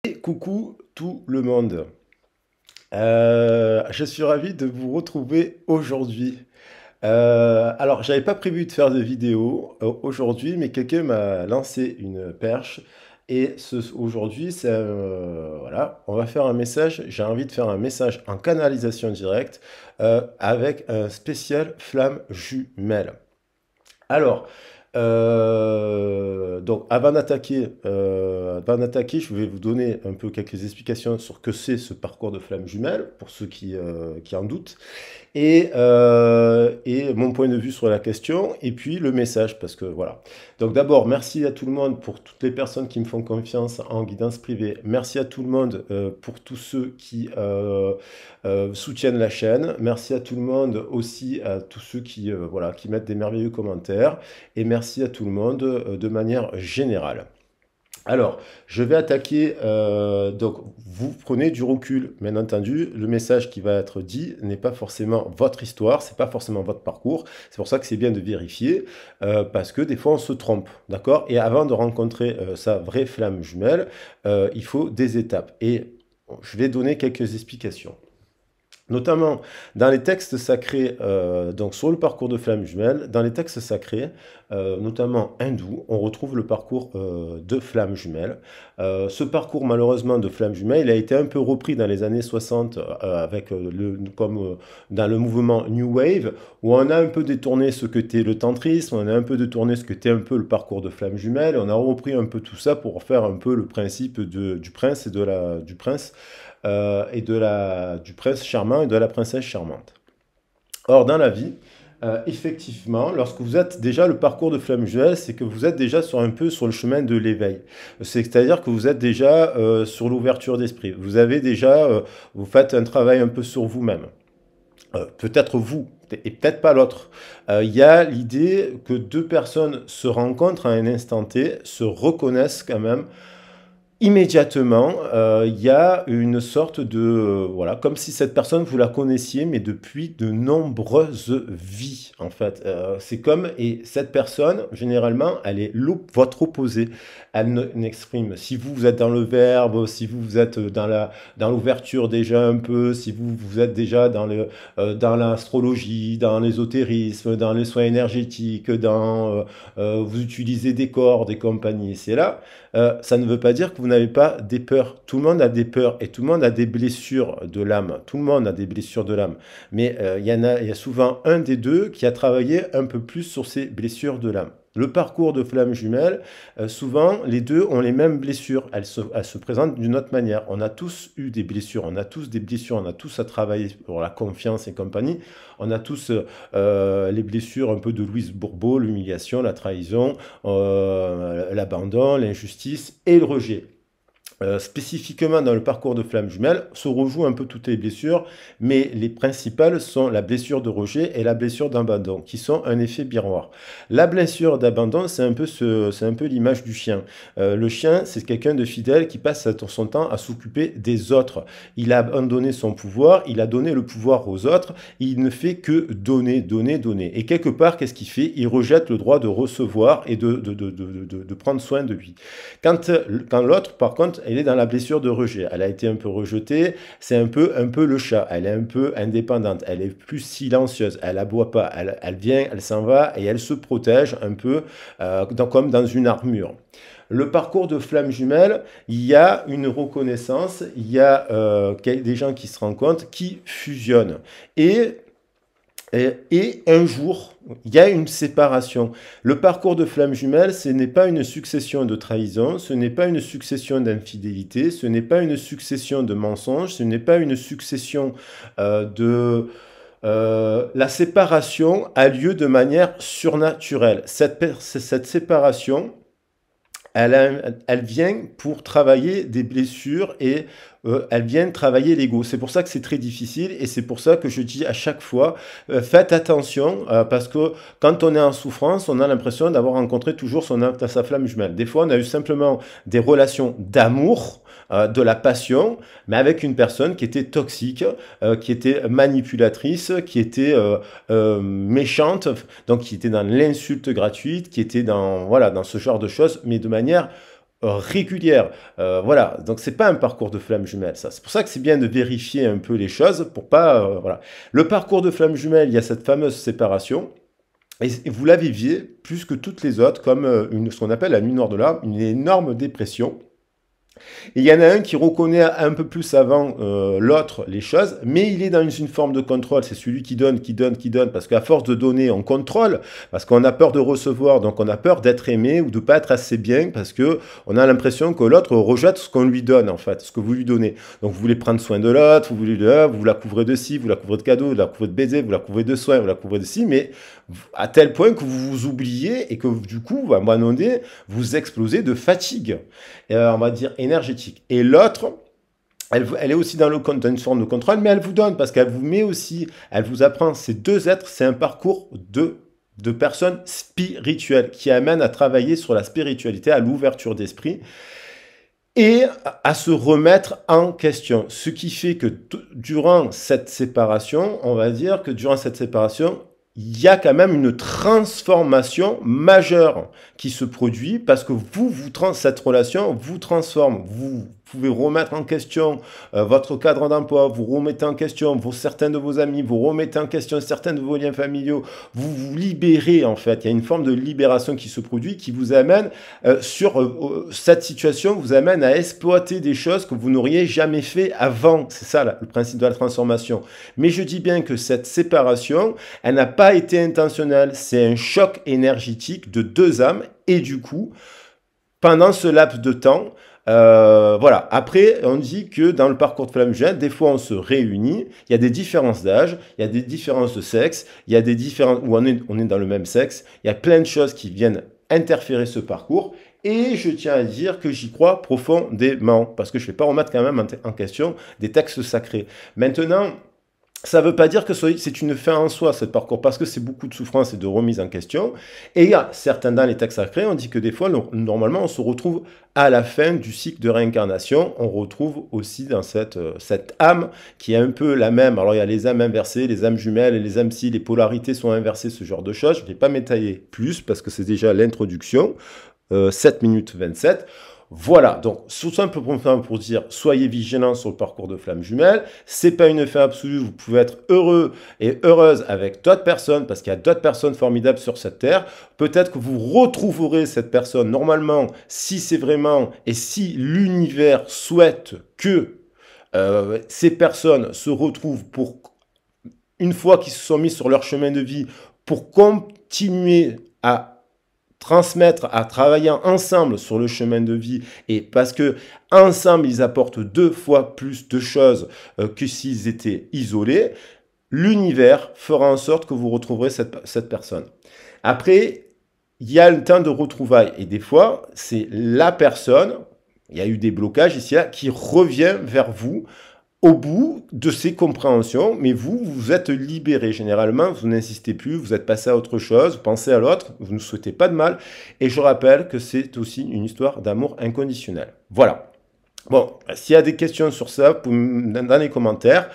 Et coucou tout le monde. Je suis ravi de vous retrouver aujourd'hui. Alors, j'avais pas prévu de faire de vidéo aujourd'hui, mais quelqu'un m'a lancé une perche. Et aujourd'hui, voilà, on va faire un message. J'ai envie de faire un message en canalisation directe avec un spécial flamme jumelle. Alors, donc avant d'attaquer, je vais vous donner un peu quelques explications sur ce que c'est ce parcours de flamme jumelle, pour ceux qui en doutent, et mon point de vue sur la question, et puis le message, parce que voilà. Donc d'abord, merci à tout le monde pour toutes les personnes qui me font confiance en guidance privée. Merci à tout le monde pour tous ceux qui soutiennent la chaîne. Merci à tout le monde aussi, à tous ceux qui, voilà, qui mettent des merveilleux commentaires. Et merci à tout le monde de manière générale. Alors, je vais attaquer, donc vous prenez du recul, bien entendu, le message qui va être dit n'est pas forcément votre histoire, c'est pas forcément votre parcours, c'est pour ça que c'est bien de vérifier, parce que des fois on se trompe, d'accord? Et avant de rencontrer sa vraie flamme jumelle, il faut des étapes, et je vais donner quelques explications. Notamment dans les textes sacrés, donc sur le parcours de flamme jumelle, dans les textes sacrés, notamment hindous, on retrouve le parcours de flamme jumelle. Ce parcours, malheureusement, de flamme jumelle, il a été un peu repris dans les années 60 comme dans le mouvement New Wave, où on a un peu détourné ce que qu'était le tantrisme, on a un peu détourné ce que qu'était un peu le parcours de flamme jumelle, on a repris un peu tout ça pour faire un peu le principe du prince et du prince du prince charmant et de la princesse charmante. Or, dans la vie, effectivement, lorsque vous êtes déjà le parcours de flamme jumelle, c'est que vous êtes déjà un peu sur le chemin de l'éveil. C'est-à-dire que vous êtes déjà sur l'ouverture d'esprit. Vous avez déjà, vous faites un travail un peu sur vous-même. Peut-être vous, et peut-être pas l'autre. Il y a l'idée que deux personnes se rencontrent à un instant T, se reconnaissent quand même, immédiatement, il y a une sorte de, voilà, comme si cette personne, vous la connaissiez, mais depuis de nombreuses vies, en fait. C'est comme, et cette personne, généralement, elle est votre opposé. Elle n'exprime, si vous êtes dans le verbe, si vous êtes dans l'ouverture déjà un peu, si vous êtes déjà dans l'astrologie, dans l'ésotérisme, dans les soins énergétiques, vous utilisez des cordes et compagnie, c'est là. Ça ne veut pas dire que vous n'avez pas des peurs. Tout le monde a des peurs et tout le monde a des blessures de l'âme. Tout le monde a des blessures de l'âme. Mais il y a souvent un des deux qui a travaillé un peu plus sur ces blessures de l'âme. Le parcours de flamme jumelle, souvent les deux ont les mêmes blessures. Elles se présentent d'une autre manière. On a tous eu des blessures, on a tous des blessures, on a tous à travailler pour la confiance et compagnie. On a tous les blessures un peu de Louise Bourbeau, l'humiliation, la trahison, l'abandon, l'injustice et le rejet. Spécifiquement dans le parcours de flamme jumelle, se rejouent un peu toutes les blessures, mais les principales sont la blessure de rejet et la blessure d'abandon, qui sont un effet miroir. La blessure d'abandon, c'est un peu l'image du chien. Le chien, c'est quelqu'un de fidèle qui passe son temps à s'occuper des autres. Il a abandonné son pouvoir, il a donné le pouvoir aux autres, il ne fait que donner, donner, donner. Et quelque part, qu'est-ce qu'il fait? Il rejette le droit de recevoir et de prendre soin de lui. Quand l'autre, par contre, elle est dans la blessure de rejet. Elle a été un peu rejetée, c'est un peu le chat. Elle est un peu indépendante, elle est plus silencieuse, elle aboie pas, elle vient, elle s'en va et elle se protège un peu comme dans une armure. Le parcours de flamme jumelle, il y a une reconnaissance, il y a des gens qui se rencontrent, qui fusionnent. Et un jour, il y a une séparation. Le parcours de flamme jumelle, ce n'est pas une succession de trahisons, ce n'est pas une succession d'infidélités, ce n'est pas une succession de mensonges, ce n'est pas une succession la séparation a lieu de manière surnaturelle. Cette séparation, elle vient pour travailler des blessures et elle vient travailler l'ego. C'est pour ça que c'est très difficile et c'est pour ça que je dis à chaque fois, faites attention parce que quand on est en souffrance, on a l'impression d'avoir rencontré toujours sa flamme jumelle. Des fois, on a eu simplement des relations d'amour, de la passion, mais avec une personne qui était toxique, qui était manipulatrice, qui était méchante, donc qui était dans l'insulte gratuite, qui était dans, voilà, dans ce genre de choses, mais de manière régulière. Voilà, donc c'est pas un parcours de flamme jumelle, ça. C'est pour ça que c'est bien de vérifier un peu les choses pour pas... voilà. Le parcours de flamme jumelle, il y a cette fameuse séparation. Et vous la viviez plus que toutes les autres comme ce qu'on appelle la nuit noire de l'âme, une énorme dépression. Et il y en a un qui reconnaît un peu plus avant l'autre les choses, mais il est dans une forme de contrôle. C'est celui qui donne, parce qu'à force de donner, on contrôle, parce qu'on a peur de recevoir, donc on a peur d'être aimé ou de pas être assez bien, parce que on a l'impression que l'autre rejette ce qu'on lui donne, en fait, ce que vous lui donnez. Donc vous voulez prendre soin de l'autre, vous la couvrez de ci, vous la couvrez de cadeaux, vous la couvrez de baisers, vous la couvrez de soins, vous la couvrez de ci, mais à tel point que vous vous oubliez et que du coup, à un moment donné, vous explosez de fatigue, on va dire énergétique. Et l'autre, elle est aussi dans une forme de contrôle, mais elle vous donne, parce qu'elle vous met aussi, elle vous apprend, ces deux êtres, c'est un parcours de personnes spirituelles qui amènent à travailler sur la spiritualité, à l'ouverture d'esprit et à se remettre en question. Ce qui fait que durant cette séparation, on va dire que durant cette séparation, il y a quand même une transformation majeure qui se produit parce que cette relation vous transforme. Vous pouvez remettre en question votre cadre d'emploi, vous remettez en question certains de vos amis, vous remettez en question certains de vos liens familiaux, vous vous libérez en fait. Il y a une forme de libération qui se produit qui vous amène cette situation, vous amène à exploiter des choses que vous n'auriez jamais fait avant. C'est ça le principe de la transformation. Mais je dis bien que cette séparation, elle n'a pas été intentionnelle. C'est un choc énergétique de deux âmes et du coup, pendant ce laps de temps, voilà. Après, on dit que dans le parcours de flamme jumelle, des fois on se réunit, il y a des différences d'âge, il y a des différences de sexe, il y a des différences où on est dans le même sexe, il y a plein de choses qui viennent interférer ce parcours. Et je tiens à dire que j'y crois profondément, parce que je ne vais pas remettre quand même en question des textes sacrés. Maintenant, ça ne veut pas dire que c'est une fin en soi, ce parcours, parce que c'est beaucoup de souffrance et de remise en question. Et il y a certains dans les textes sacrés, on dit que des fois, normalement, on se retrouve à la fin du cycle de réincarnation. On retrouve aussi dans cette âme qui est un peu la même. Alors, il y a les âmes inversées, les âmes jumelles et les âmes si les polarités sont inversées, ce genre de choses. Je ne vais pas m'étaler plus parce que c'est déjà l'introduction. 7 minutes 27. Voilà, donc tout simplement pour dire, soyez vigilants sur le parcours de flamme jumelle. C'est pas une fin absolue, vous pouvez être heureux et heureuse avec d'autres personnes, parce qu'il y a d'autres personnes formidables sur cette terre. Peut-être que vous retrouverez cette personne. Normalement, si c'est vraiment, et si l'univers souhaite que ces personnes se retrouvent une fois qu'ils se sont mis sur leur chemin de vie, pour continuer à transmettre, à travailler ensemble sur le chemin de vie, et parce que ensemble ils apportent 2 fois plus de choses que s'ils étaient isolés, l'univers fera en sorte que vous retrouverez cette personne. Après, il y a le temps de retrouvailles, et des fois, c'est la personne, il y a eu des blocages ici, là, qui revient vers vous au bout de ces compréhensions, mais vous êtes libéré. Généralement, vous n'insistez plus, vous êtes passé à autre chose, vous pensez à l'autre, vous ne souhaitez pas de mal. Et je rappelle que c'est aussi une histoire d'amour inconditionnel. Voilà. Bon, s'il y a des questions sur ça, vous pouvez me donner dans les commentaires.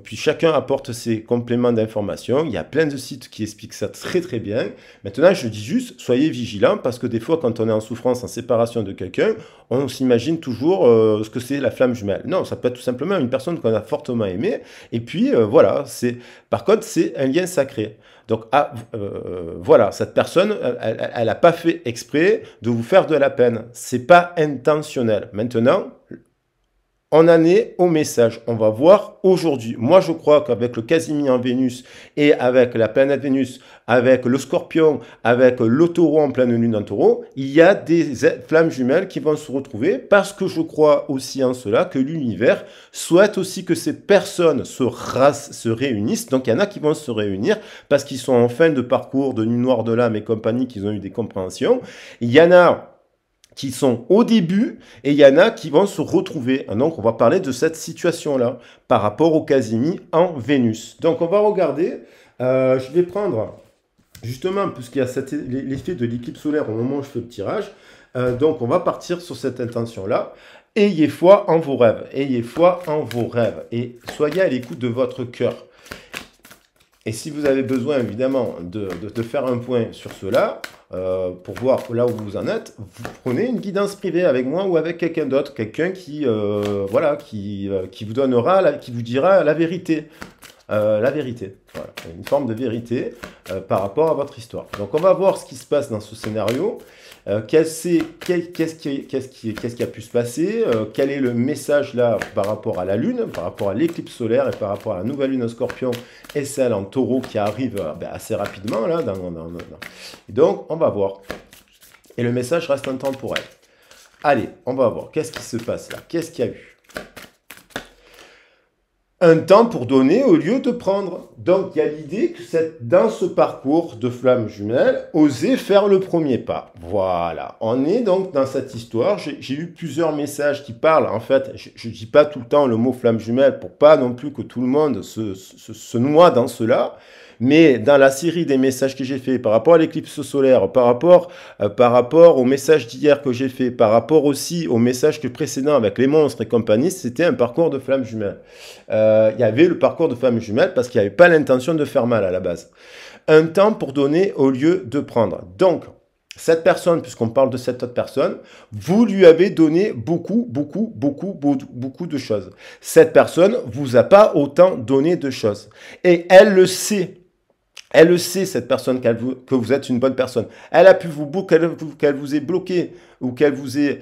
Puis chacun apporte ses compléments d'information. Il y a plein de sites qui expliquent ça très très bien. Maintenant, je dis juste, soyez vigilants, parce que des fois, quand on est en souffrance, en séparation de quelqu'un, on s'imagine toujours ce que c'est la flamme jumelle. Non, ça peut être tout simplement une personne qu'on a fortement aimée. Et puis, voilà, par contre, c'est un lien sacré. Donc, voilà, cette personne, elle n'a pas fait exprès de vous faire de la peine. C'est pas intentionnel. Maintenant, on en est au message. On va voir aujourd'hui. Moi, je crois qu'avec le Casimir en Vénus et avec la planète Vénus, avec le Scorpion, avec le Taureau en pleine lune en Taureau, il y a des flammes jumelles qui vont se retrouver, parce que je crois aussi en cela que l'univers souhaite aussi que ces personnes se réunissent. Donc, il y en a qui vont se réunir parce qu'ils sont en fin de parcours de nuit noire de l'âme et compagnie, qu'ils ont eu des compréhensions. Il y en a qui sont au début, et il y en a qui vont se retrouver. Donc, on va parler de cette situation-là par rapport au Casimir en Vénus. Donc, on va regarder. Je vais prendre, justement, puisqu'il y a l'effet de l'éclipse solaire au moment où je fais le tirage. Donc, on va partir sur cette intention-là. Ayez foi en vos rêves. Ayez foi en vos rêves. Et soyez à l'écoute de votre cœur. Et si vous avez besoin, évidemment, de faire un point sur cela, pour voir là où vous en êtes, vous prenez une guidance privée avec moi ou avec quelqu'un d'autre, quelqu'un qui, voilà, qui vous donnera, qui vous dira la vérité. La vérité, voilà, une forme de vérité par rapport à votre histoire. Donc on va voir ce qui se passe dans ce scénario, qu'est-ce qui a pu se passer, quel est le message là par rapport à la Lune, par rapport à l'éclipse solaire et par rapport à la nouvelle Lune en Scorpion et celle en Taureau qui arrive assez rapidement là. Et donc on va voir. Et le message reste intemporel. Allez, on va voir. Qu'est-ce qui se passe là? Qu'est-ce qu'il y a eu? Un temps pour donner au lieu de prendre. Donc, il y a l'idée que dans ce parcours de flamme jumelle, oser faire le premier pas. Voilà. On est donc dans cette histoire. J'ai eu plusieurs messages qui parlent. En fait, je ne dis pas tout le temps le mot flamme jumelle pour pas non plus que tout le monde se noie dans cela. Mais dans la série des messages que j'ai fait par rapport à l'éclipse solaire, par rapport au message d'hier que j'ai fait, par rapport aussi au message précédent avec les monstres et compagnie, c'était un parcours de flamme jumelle. Il y avait le parcours de flamme jumelle parce qu'il n'y avait pas l'intention de faire mal à la base. Un temps pour donner au lieu de prendre. Donc, cette personne, puisqu'on parle de cette autre personne, vous lui avez donné beaucoup de choses. Cette personne vous a pas autant donné de choses. Et elle le sait. Elle le sait, cette personne, que vous êtes une bonne personne. Elle a pu qu'elle vous ait bloqué ou qu'elle vous ait...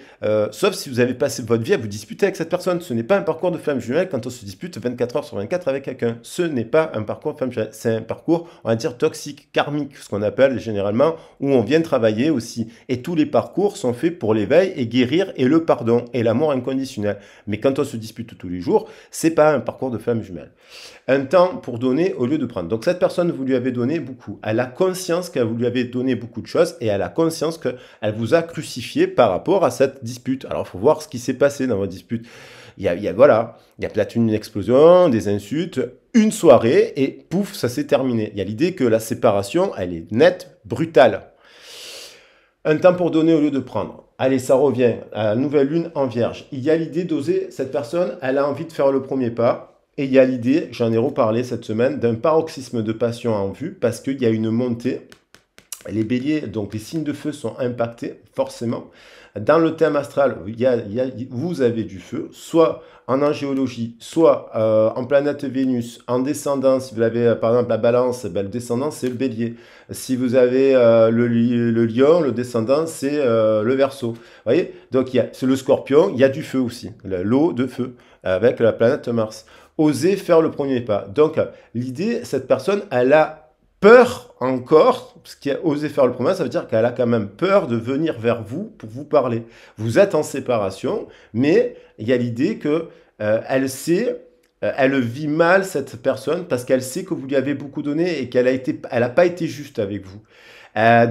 sauf si vous avez passé votre vie à vous disputer avec cette personne. Ce n'est pas un parcours de flamme jumelle quand on se dispute 24 heures sur 24 avec quelqu'un. Ce n'est pas un parcours de flamme jumelle. C'est un parcours, on va dire, toxique, karmique, ce qu'on appelle généralement, où on vient travailler aussi. Et tous les parcours sont faits pour l'éveil et guérir et le pardon et l'amour inconditionnel. Mais quand on se dispute tous les jours, c'est pas un parcours de flamme jumelle. Un temps pour donner au lieu de prendre. Donc cette personne, vous lui avez donné beaucoup. Elle a conscience qu'elle vous lui avez donné beaucoup de choses et elle a conscience qu'elle vous a crucifié par rapport à cette dispute. Alors il faut voir ce qui s'est passé dans votre dispute. Voilà, il y a peut-être une explosion, des insultes, une soirée et pouf, ça s'est terminé. Il y a l'idée que la séparation, elle est nette, brutale. Un temps pour donner au lieu de prendre. Allez, ça revient à la nouvelle lune en vierge. Il y a l'idée d'oser, cette personne, elle a envie de faire le premier pas. Et il y a l'idée, j'en ai reparlé cette semaine, d'un paroxysme de passion en vue parce qu'il y a une montée. Les béliers, donc les signes de feu sont impactés, forcément. Dans le thème astral, vous avez du feu, soit en angéologie, soit en planète Vénus, en descendant, si vous avez par exemple la balance, ben, le descendant c'est le bélier. Si vous avez le lion, le descendant c'est le verseau. Vous voyez, donc c'est le scorpion, il y a du feu aussi, l'eau de feu, avec la planète Mars. Oser faire le premier pas. Donc l'idée, cette personne, elle a peur encore, parce qu'elle a osé faire le premier, ça veut dire qu'elle a quand même peur de venir vers vous pour vous parler. Vous êtes en séparation, mais il y a l'idée que elle sait, elle vit mal cette personne parce qu'elle sait que vous lui avez beaucoup donné et elle n'a pas été juste avec vous.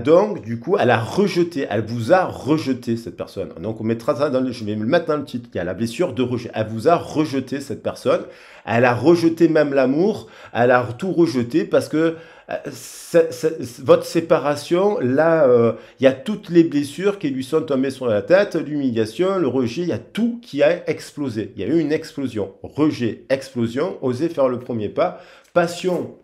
Donc, du coup, elle vous a rejeté, cette personne. Donc, on mettra ça je vais me le mettre dans le titre. Il y a la blessure de rejet. Elle vous a rejeté, cette personne. Elle a rejeté même l'amour. Elle a tout rejeté parce que votre séparation, là, il y a toutes les blessures qui lui sont tombées sur la tête, l'humiliation, le rejet, il y a tout qui a explosé. Il y a eu une explosion. Rejet, explosion, oser faire le premier pas. Passion,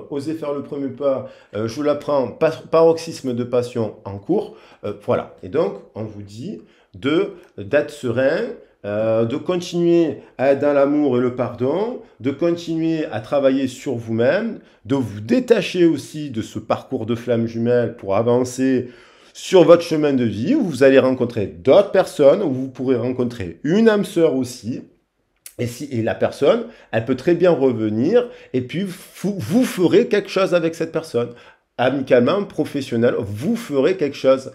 oser faire le premier pas, je vous l'apprends, paroxysme de passion en cours. Voilà. Et donc, on vous dit d'être serein, de continuer à être dans l'amour et le pardon, de continuer à travailler sur vous-même, de vous détacher aussi de ce parcours de flamme jumelle pour avancer sur votre chemin de vie, où vous allez rencontrer d'autres personnes, où vous pourrez rencontrer une âme sœur aussi. Et la personne, elle peut très bien revenir, et puis vous ferez quelque chose avec cette personne. Amicalement, professionnel, vous ferez quelque chose.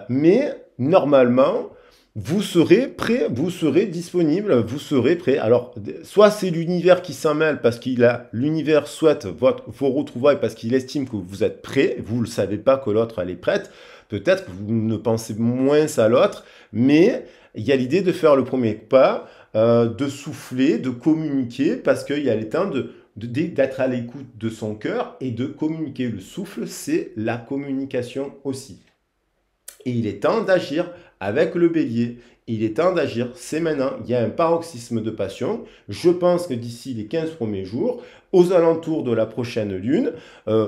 Mais normalement, vous serez prêt, vous serez disponible, vous serez prêt. Alors, soit c'est l'univers qui s'en mêle parce l'univers souhaite vos retrouvailles parce qu'il estime que vous êtes prêt, vous ne savez pas que l'autre elle est prête. Peut-être que vous ne pensez moins à l'autre, mais il y a l'idée de faire le premier pas, de souffler, de communiquer, parce qu'il y a le temps d'être à l'écoute de son cœur et de communiquer. Le souffle, c'est la communication aussi. Et il est temps d'agir avec le bélier. Il est temps d'agir, c'est maintenant. Il y a un paroxysme de passion. Je pense que d'ici les 15 premiers jours, aux alentours de la prochaine lune,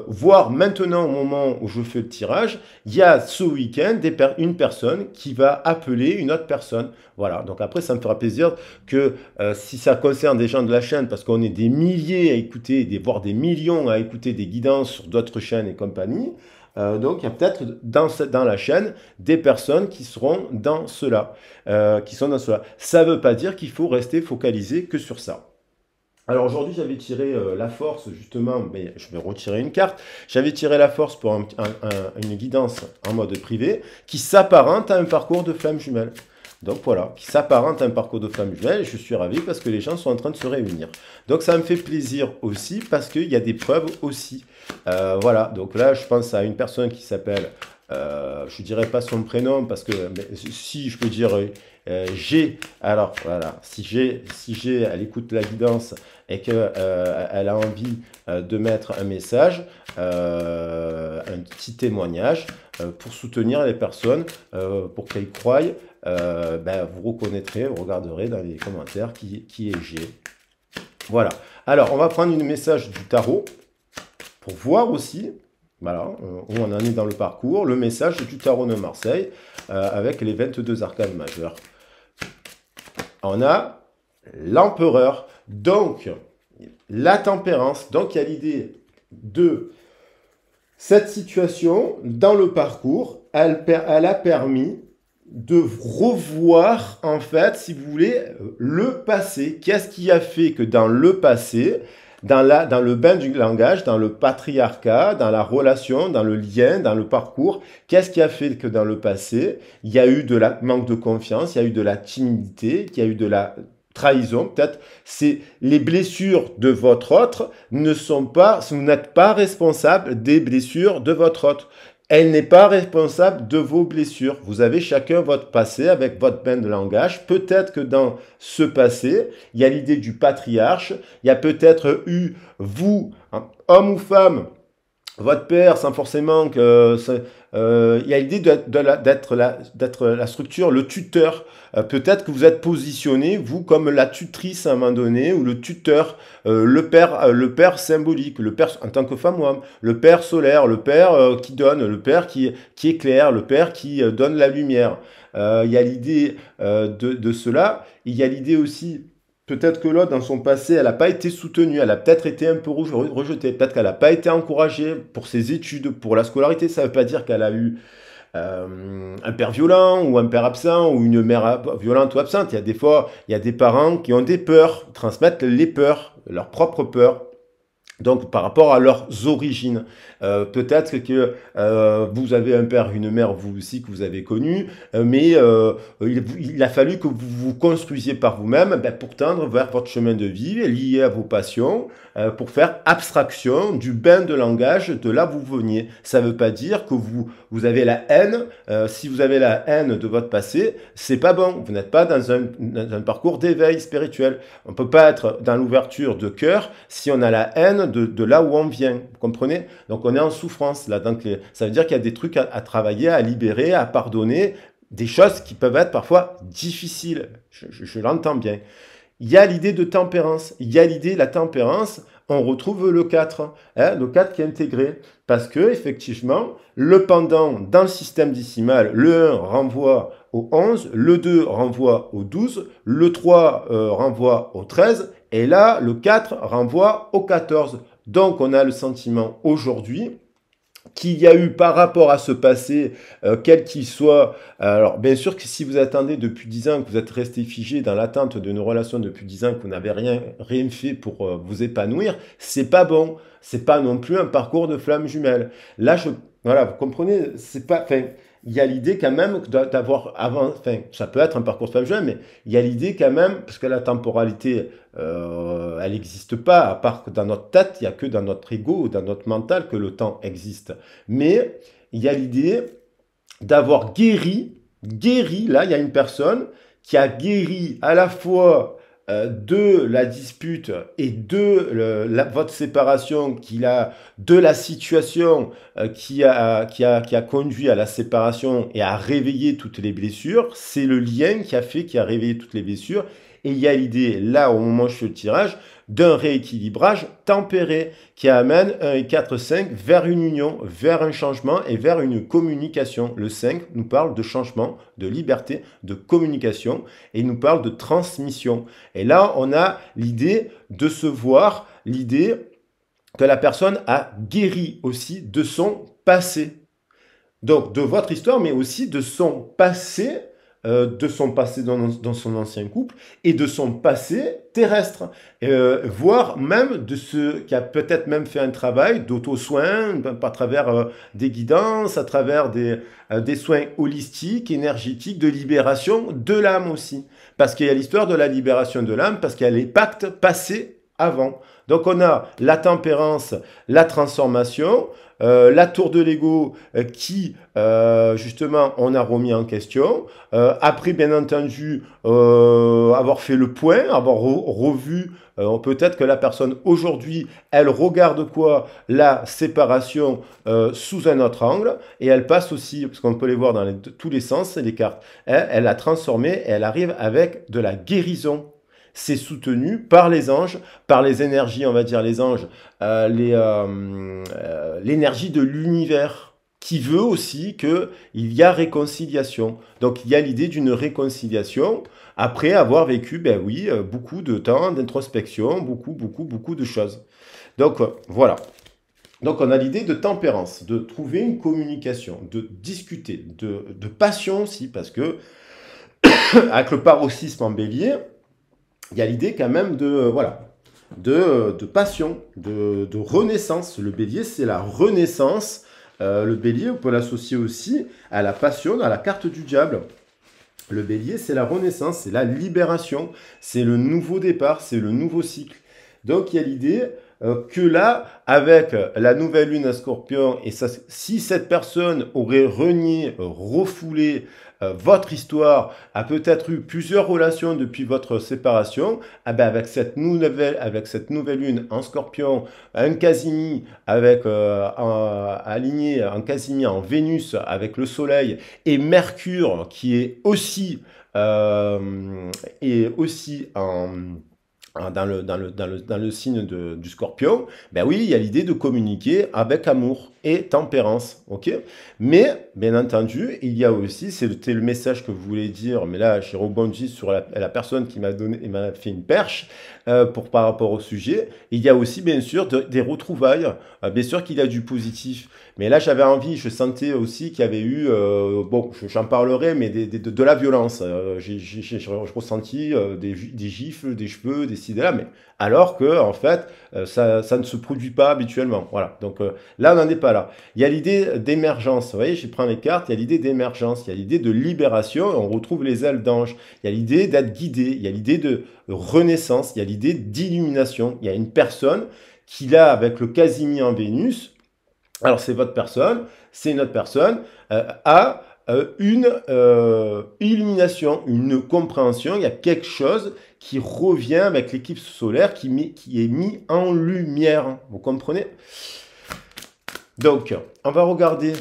voire maintenant au moment où je fais le tirage, il y a ce week-end une personne qui va appeler une autre personne. Voilà, donc après ça me fera plaisir que si ça concerne des gens de la chaîne, parce qu'on est des milliers à écouter, voire des millions à écouter des guidances sur d'autres chaînes et compagnie, donc il y a peut-être dans la chaîne des personnes qui seront dans cela, Ça ne veut pas dire qu'il faut rester focalisé que sur ça. Alors aujourd'hui, j'avais tiré la force, justement, mais je vais retirer une carte. J'avais tiré la force pour une guidance en mode privé qui s'apparente à un parcours de flamme jumelle. Donc voilà, qui s'apparente à un parcours de flamme jumelle. Et je suis ravi parce que les gens sont en train de se réunir. Donc ça me fait plaisir aussi parce qu'il y a des preuves aussi. Voilà, donc là, je pense à une personne qui s'appelle, je ne dirais pas son prénom parce que si je peux dire G, alors voilà, si G, elle écoute la guidance et qu'elle elle a envie de mettre un message, un petit témoignage pour soutenir les personnes, pour qu'elles croient, vous reconnaîtrez, vous regarderez dans les commentaires qui est G. Voilà. Alors, on va prendre un message du tarot pour voir aussi, voilà, où on en est dans le parcours, le message du tarot de Marseille avec les 22 arcanes majeurs. On a l'empereur, donc la tempérance, donc il y a l'idée de cette situation dans le parcours, elle a permis de revoir, en fait, si vous voulez, le passé. Qu'est-ce qui a fait que dans le passé, dans le bain du langage, dans le patriarcat, dans la relation, dans le lien, dans le parcours, qu'est-ce qui a fait que dans le passé, il y a eu de la manque de confiance, il y a eu de la timidité, il y a eu de la trahison, peut-être, c'est les blessures de votre autre ne sont pas, vous n'êtes pas responsable des blessures de votre autre. Elle n'est pas responsable de vos blessures. Vous avez chacun votre passé avec votre bain de langage. Peut-être que dans ce passé, il y a l'idée du patriarche. Il y a peut-être eu, vous, homme ou femme, votre père, sans forcément que... il y a l'idée d'être la structure, le tuteur. Peut-être que vous êtes positionné, vous, comme la tutrice à un moment donné, ou le tuteur, le père symbolique, le père en tant que femme ou homme, le père solaire, le père qui donne, le père qui éclaire, le père qui donne la lumière. Il y a l'idée de cela. Il y a l'idée aussi... Peut-être que l'autre, dans son passé, elle n'a pas été soutenue, elle a peut-être été un peu rejetée, peut-être qu'elle n'a pas été encouragée pour ses études, pour la scolarité. Ça ne veut pas dire qu'elle a eu un père violent ou un père absent ou une mère violente ou absente. Il y a des fois, il y a des parents qui ont des peurs, transmettent les peurs, leurs propres peurs. Donc, par rapport à leurs origines, peut-être que vous avez un père, une mère, vous aussi, que vous avez connu, mais il a fallu que vous vous construisiez par vous-même pour tendre vers votre chemin de vie, lié à vos passions, pour faire abstraction du bain de langage de là où vous veniez. Ça ne veut pas dire que vous avez la haine. Si vous avez la haine de votre passé, c'est pas bon. Vous n'êtes pas dans un parcours d'éveil spirituel. On ne peut pas être dans l'ouverture de cœur si on a la haine de là où on vient, vous comprenez? Donc on est en souffrance là, donc ça veut dire qu'il y a des trucs à travailler, à libérer, à pardonner, des choses qui peuvent être parfois difficiles, je l'entends bien. Il y a l'idée de tempérance, il y a l'idée de la tempérance, on retrouve le 4, le 4 qui est intégré, parce que effectivement, le pendant dans le système décimal, le 1 renvoie au 11, le 2 renvoie au 12, le 3 renvoie au 13, et là, le 4 renvoie au 14. Donc, on a le sentiment aujourd'hui qu'il y a eu par rapport à ce passé, quel qu'il soit. Alors, bien sûr que si vous attendez depuis 10 ans, que vous êtes resté figé dans l'attente d'une relation depuis 10 ans, que vous n'avez rien fait pour vous épanouir, c'est pas bon. C'est pas non plus un parcours de flamme jumelle. Là, voilà, vous comprenez, c'est pas... Enfin, il y a l'idée quand même d'avoir avant, enfin, ça peut être un parcours de flamme jumelle, mais il y a l'idée quand même, parce que la temporalité, elle n'existe pas, à part que dans notre tête, il n'y a que dans notre ego ou dans notre mental que le temps existe. Mais il y a l'idée d'avoir guéri, là, il y a une personne qui a guéri à la fois de la dispute et de votre séparation, de la situation qui a conduit à la séparation et à réveiller toutes les blessures, c'est le lien qui a réveillé toutes les blessures. Et il y a l'idée, là, au moment où je fais le tirage, d'un rééquilibrage tempéré qui amène 1 et 4, 5 vers une union, vers un changement et vers une communication. Le 5 nous parle de changement, de liberté, de communication et il nous parle de transmission. Et là, on a l'idée de se voir, l'idée que la personne a guéri aussi de son passé. Donc, de votre histoire, mais aussi de son passé dans son ancien couple et de son passé terrestre, voire même de ceux qui a peut-être même fait un travail d'auto-soin à travers des guidances, à travers des soins holistiques, énergétiques, de libération de l'âme aussi. Parce qu'il y a l'histoire de la libération de l'âme, parce qu'il y a les pactes passés avant. Donc on a la tempérance, la transformation, la tour de l'ego qui, justement, on a remis en question. Après, bien entendu, avoir fait le point, avoir revu, peut-être que la personne, aujourd'hui, elle regarde quoi? La séparation sous un autre angle. Et elle passe aussi, parce qu'on peut les voir dans tous les sens, les cartes, elle a transformé et elle arrive avec de la guérison. C'est soutenu par les anges, par les énergies, on va dire les anges, l'énergie de l'univers, qui veut aussi qu'il y a réconciliation. Donc il y a l'idée d'une réconciliation, après avoir vécu, ben oui, beaucoup de temps d'introspection, beaucoup de choses. Donc voilà. Donc on a l'idée de tempérance, de trouver une communication, de discuter, de passion aussi, parce que avec le paroxysme en bélier, il y a l'idée quand même de passion, de renaissance. Le bélier, c'est la renaissance. Le bélier, on peut l'associer aussi à la passion, à la carte du diable. Le bélier, c'est la renaissance, c'est la libération, c'est le nouveau départ, c'est le nouveau cycle. Donc, il y a l'idée que là, avec la nouvelle lune à Scorpion, et ça, si cette personne aurait renié, refoulé votre histoire, a peut-être eu plusieurs relations depuis votre séparation, eh ben avec cette nouvelle lune en Scorpion, un Casimi aligné en Casimi en Vénus avec le Soleil et Mercure qui est aussi dans le signe du Scorpion, ben oui, il y a l'idée de communiquer avec amour et tempérance, ok? Mais, bien entendu, il y a aussi, c'était le message que vous voulez dire, mais là, j'ai rebondi sur la personne qui m'a fait une perche par rapport au sujet. Il y a aussi, bien sûr, des retrouvailles, bien sûr qu'il y a du positif. Mais là, j'avais envie, je sentais aussi qu'il y avait eu, bon, j'en parlerai, mais de la violence. J'ai ressenti des gifles, des cheveux, des ci, des là, mais alors que, en fait, ça ne se produit pas habituellement. Voilà. Donc là, on n'en est pas là. Il y a l'idée d'émergence. Vous voyez, je prends les cartes, il y a l'idée d'émergence, il y a l'idée de libération, et on retrouve les ailes d'ange. Il y a l'idée d'être guidé, il y a l'idée de renaissance, il y a l'idée d'illumination. Il y a une personne qui, là, avec le Casimi en Vénus, alors c'est votre personne, c'est une autre personne, a une illumination, une compréhension, il y a quelque chose qui revient avec l'équipe solaire qui est mis en lumière. Vous comprenez? Donc, on va regarder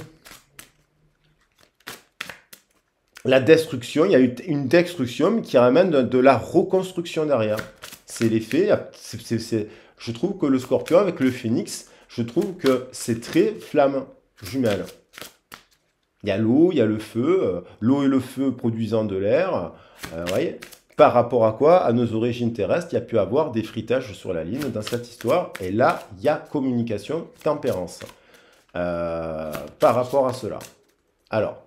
la destruction. Il y a une destruction qui ramène de la reconstruction derrière. C'est l'effet. Je trouve que le Scorpion avec le Phénix, je trouve que c'est très flamme jumelle. Il y a l'eau, il y a le feu, l'eau et le feu produisant de l'air. Vous voyez, par rapport à quoi? À nos origines terrestres, il y a pu avoir des fritages sur la ligne dans cette histoire. Et là, il y a communication, tempérance. Par rapport à cela. Alors,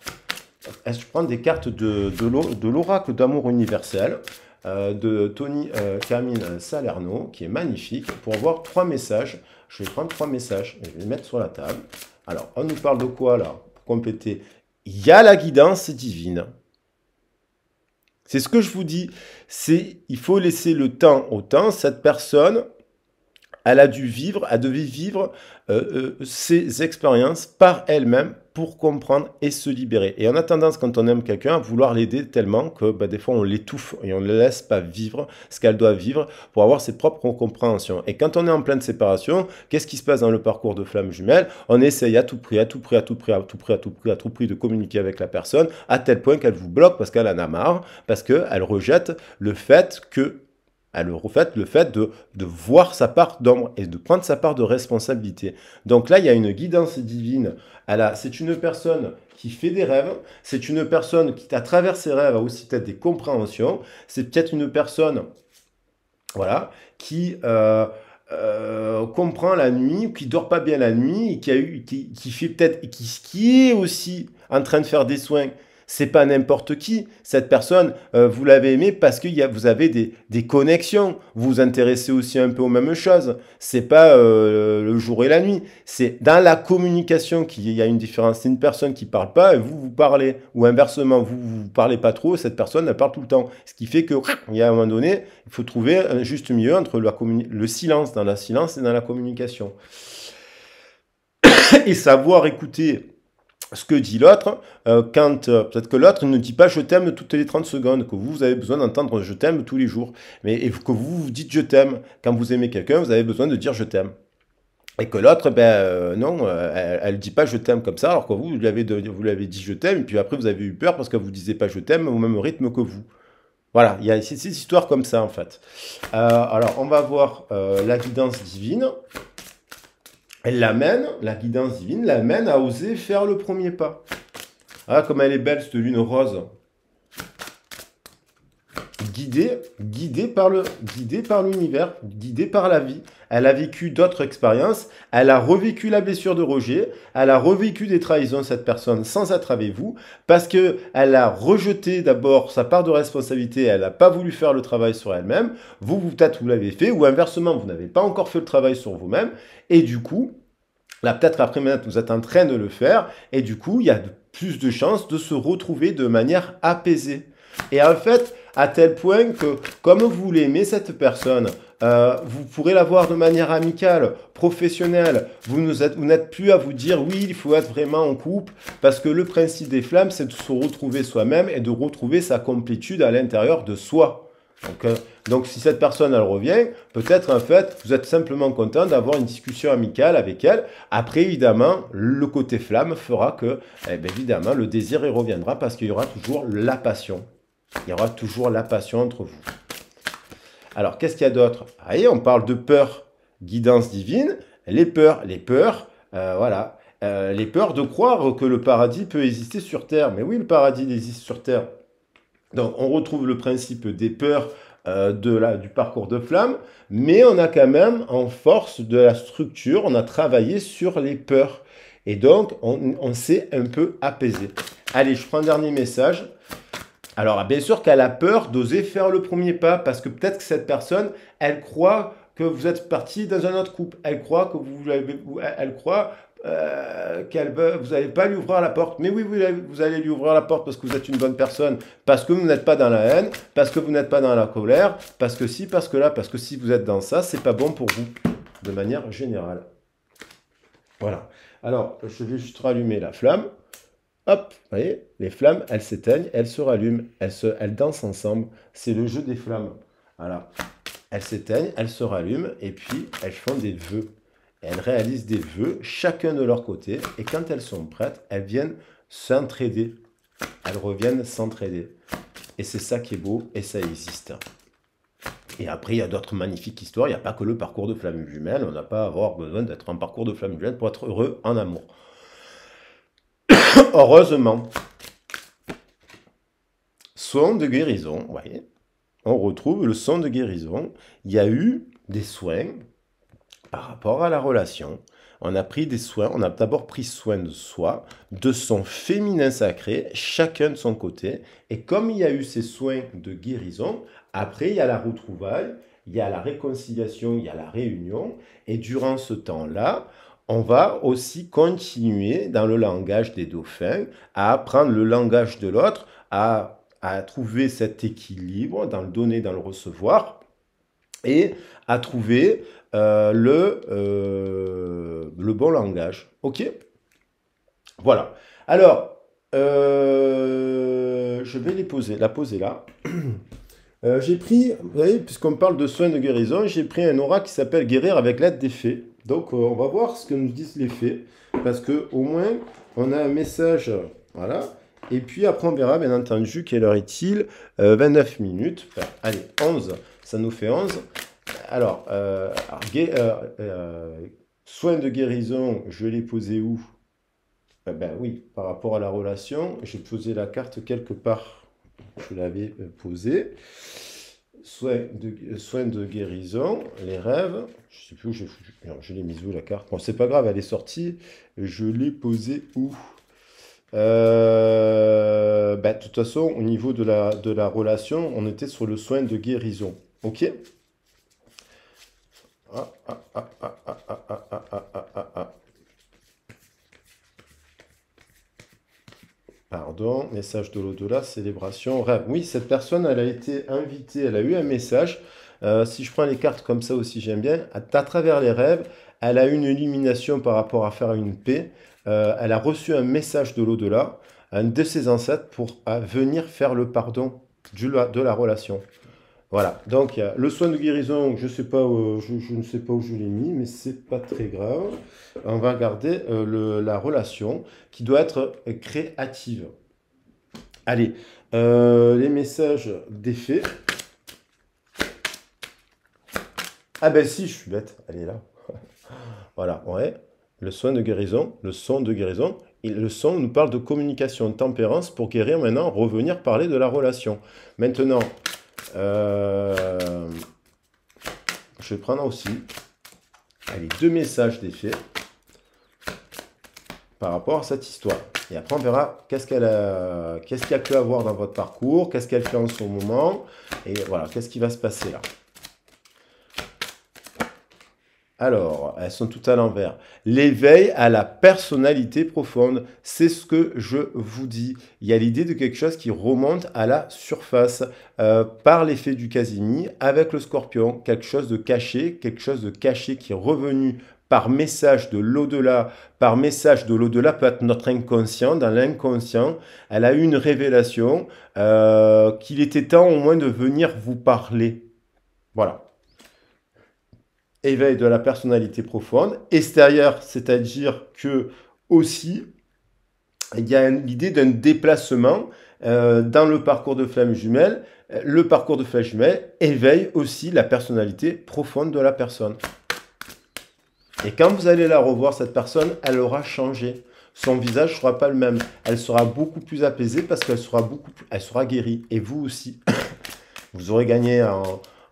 je prends des cartes de l'oracle d'amour universel de Tony Carmine Salerno, qui est magnifique, pour avoir 3 messages. Je vais prendre 3 messages et je vais les mettre sur la table. Alors, on nous parle de quoi là? Pour compléter, il y a la guidance divine. C'est ce que je vous dis. Il faut laisser le temps au temps. Cette personne, elle devait vivre ses expériences par elle-même pour comprendre et se libérer. Et on a tendance, quand on aime quelqu'un, à vouloir l'aider tellement que bah, des fois on l'étouffe et on ne le laisse pas vivre ce qu'elle doit vivre pour avoir ses propres compréhensions. Et quand on est en pleine séparation, qu'est-ce qui se passe dans le parcours de flamme jumelle? On essaye à tout prix, à tout prix, à tout prix, à tout prix, à tout prix, à tout prix de communiquer avec la personne à tel point qu'elle vous bloque parce qu'elle en a marre, parce qu'elle rejette le fait que le fait de voir sa part d'ombre et de prendre sa part de responsabilité. Donc là, il y a une guidance divine. C'est une personne qui fait des rêves, c'est une personne qui, à travers ses rêves, a aussi peut-être des compréhensions, c'est peut-être une personne, voilà, qui comprend la nuit, qui dort pas bien la nuit, et qui fait peut-être, qui est aussi en train de faire des soins. C'est pas n'importe qui. Cette personne, vous l'avez aimée parce que vous avez des connexions. Vous vous intéressez aussi un peu aux mêmes choses. C'est pas le jour et la nuit. C'est dans la communication qu'il y a une différence. C'est une personne qui parle pas et vous parlez. Ou inversement, vous parlez pas trop, cette personne, elle parle tout le temps. Ce qui fait que, il y a un moment donné, il faut trouver un juste milieu entre le silence, dans le silence et dans la communication. Et savoir écouter ce que dit l'autre, peut-être que l'autre ne dit pas je t'aime toutes les 30 secondes, que vous avez besoin d'entendre je t'aime tous les jours, mais et que vous dites je t'aime. Quand vous aimez quelqu'un, vous avez besoin de dire je t'aime. Et que l'autre, non, elle ne dit pas je t'aime comme ça, alors que vous l'avez dit je t'aime, et puis après vous avez eu peur parce que vous ne disiez pas je t'aime au même rythme que vous. Voilà, il y a ces histoires comme ça en fait. Alors on va voir la guidance divine. La guidance divine l'amène à oser faire le premier pas. Ah, comme elle est belle, cette lune rose. Guidée par l'univers, guidée par la vie. Elle a vécu d'autres expériences, elle a revécu la blessure de rejet, elle a revécu des trahisons, cette personne, sans être avec vous, parce que elle a rejeté d'abord sa part de responsabilité, elle n'a pas voulu faire le travail sur elle-même, peut-être vous l'avez fait, ou inversement, vous n'avez pas encore fait le travail sur vous-même, et du coup, là, peut-être après maintenant, vous êtes en train de le faire, et du coup, il y a plus de chances de se retrouver de manière apaisée. Et en fait, à tel point que, comme vous l'aimez, cette personne, vous pourrez la voir de manière amicale, professionnelle. Vous n'êtes plus à vous dire, oui, il faut être vraiment en couple, parce que le principe des flammes, c'est de se retrouver soi-même et de retrouver sa complétude à l'intérieur de soi. Donc, si cette personne, elle revient, peut-être, en fait, vous êtes simplement content d'avoir une discussion amicale avec elle. Après, évidemment, le côté flamme fera que, évidemment, le désir, il reviendra parce qu'il y aura toujours la passion. Il y aura toujours la passion entre vous. Alors, qu'est-ce qu'il y a d'autre? Allez, on parle de peur, guidance divine, les peurs, voilà. Les peurs de croire que le paradis peut exister sur Terre. Mais oui, le paradis existe sur Terre. Donc, on retrouve le principe des peurs du parcours de flamme, mais on a quand même, en force de la structure, on a travaillé sur les peurs. Et donc, on s'est un peu apaisé. Allez, je prends un dernier message. Alors, bien sûr qu'elle a peur d'oser faire le premier pas, parce que peut-être que cette personne, elle croit que vous êtes parti dans un autre couple. Elle croit que elle croit vous n'allez pas lui ouvrir la porte. Mais oui, vous allez lui ouvrir la porte parce que vous êtes une bonne personne, parce que vous n'êtes pas dans la haine, parce que vous n'êtes pas dans la colère, parce que si, parce que là, parce que si vous êtes dans ça, c'est pas bon pour vous, de manière générale. Voilà. Alors, je vais juste rallumer la flamme. Hop, vous voyez, les flammes, elles s'éteignent, elles se rallument, elles dansent ensemble. C'est le jeu des flammes. Voilà. Elles s'éteignent, elles se rallument, et puis elles font des vœux. Elles réalisent des vœux, chacun de leur côté, et quand elles sont prêtes, elles viennent s'entraider. Elles reviennent s'entraider. Et c'est ça qui est beau, et ça existe. Et après, il y a d'autres magnifiques histoires. Il n'y a pas que le parcours de flamme jumelle. On n'a pas à avoir besoin d'être en parcours de flamme jumelle pour être heureux en amour. Heureusement, son de guérison, vous voyez, on retrouve le son de guérison. Il y a eu des soins par rapport à la relation. On a pris des soins, on a d'abord pris soin de soi, de son féminin sacré, chacun de son côté. Et comme il y a eu ces soins de guérison, après il y a la retrouvaille, il y a la réconciliation, il y a la réunion. Et durant ce temps-là, on va aussi continuer dans le langage des dauphins à apprendre le langage de l'autre, à trouver cet équilibre dans le donner, dans le recevoir. et à trouver le bon langage. Ok? Voilà. Alors, je vais la poser là. J'ai pris, vous voyez, puisqu'on parle de soins de guérison, j'ai pris un aura qui s'appelle Guérir avec l'aide des fées. Donc, on va voir ce que nous disent les fées, parce que au moins, on a un message, voilà. Et puis après, on verra, bien entendu, quelle heure est-il? 29 minutes. Enfin, allez, 11, ça nous fait 11. Soins de guérison, je l'ai posé où? Ben oui, par rapport à la relation, j'ai posé la carte quelque part. Je l'avais posée. Soins de guérison, les rêves. Je sais plus où j'ai foutu. Non, je l'ai mise où la carte? Bon, c'est pas grave, elle est sortie. Je l'ai posée où? Ben, de toute façon, au niveau de la relation, on était sur le soin de guérison. Ok? Ah, ah, ah, ah, ah, ah, ah, ah, ah, ah, ah, ah. Pardon, message de l'au-delà, célébration, rêve. Oui, cette personne, elle a été invitée, elle a eu un message. Si je prends les cartes comme ça aussi, j'aime bien. À travers les rêves, elle a eu une illumination par rapport à faire une paix. Elle a reçu un message de l'au-delà, un de ses ancêtres, pour venir faire le pardon de la relation. Voilà, donc le soin de guérison, je sais pas, je ne sais pas où je l'ai mis, mais c'est pas très grave. On va regarder la relation qui doit être créative. Allez, les messages d'effet. Ah ben si, je suis bête, elle est là. Voilà, ouais. Le soin de guérison, le son de guérison. Et le son nous parle de communication, de tempérance pour guérir maintenant, revenir parler de la relation. Maintenant, je vais prendre aussi allez, deux messages d'effet par rapport à cette histoire. Et après, on verra qu'est-ce qu'il y a pu avoir dans votre parcours, qu'est-ce qu'elle fait en ce moment, et voilà, qu'est-ce qui va se passer là. Alors, elles sont toutes à l'envers. L'éveil à la personnalité profonde, c'est ce que je vous dis. Il y a l'idée de quelque chose qui remonte à la surface par l'effet du Casimir avec le Scorpion. Quelque chose de caché qui est revenu par message de l'au-delà. Par message de l'au-delà peut être notre inconscient. Dans l'inconscient, elle a eu une révélation qu'il était temps au moins de venir vous parler. Voilà. Éveil de la personnalité profonde. Extérieur, c'est-à-dire que aussi, il y a l'idée d'un déplacement dans le parcours de flamme jumelle. Le parcours de flamme jumelle éveille aussi la personnalité profonde de la personne. Et quand vous allez la revoir, cette personne, elle aura changé. Son visage ne sera pas le même. Elle sera beaucoup plus apaisée parce qu'elle sera elle sera guérie. Et vous aussi. Vous aurez gagné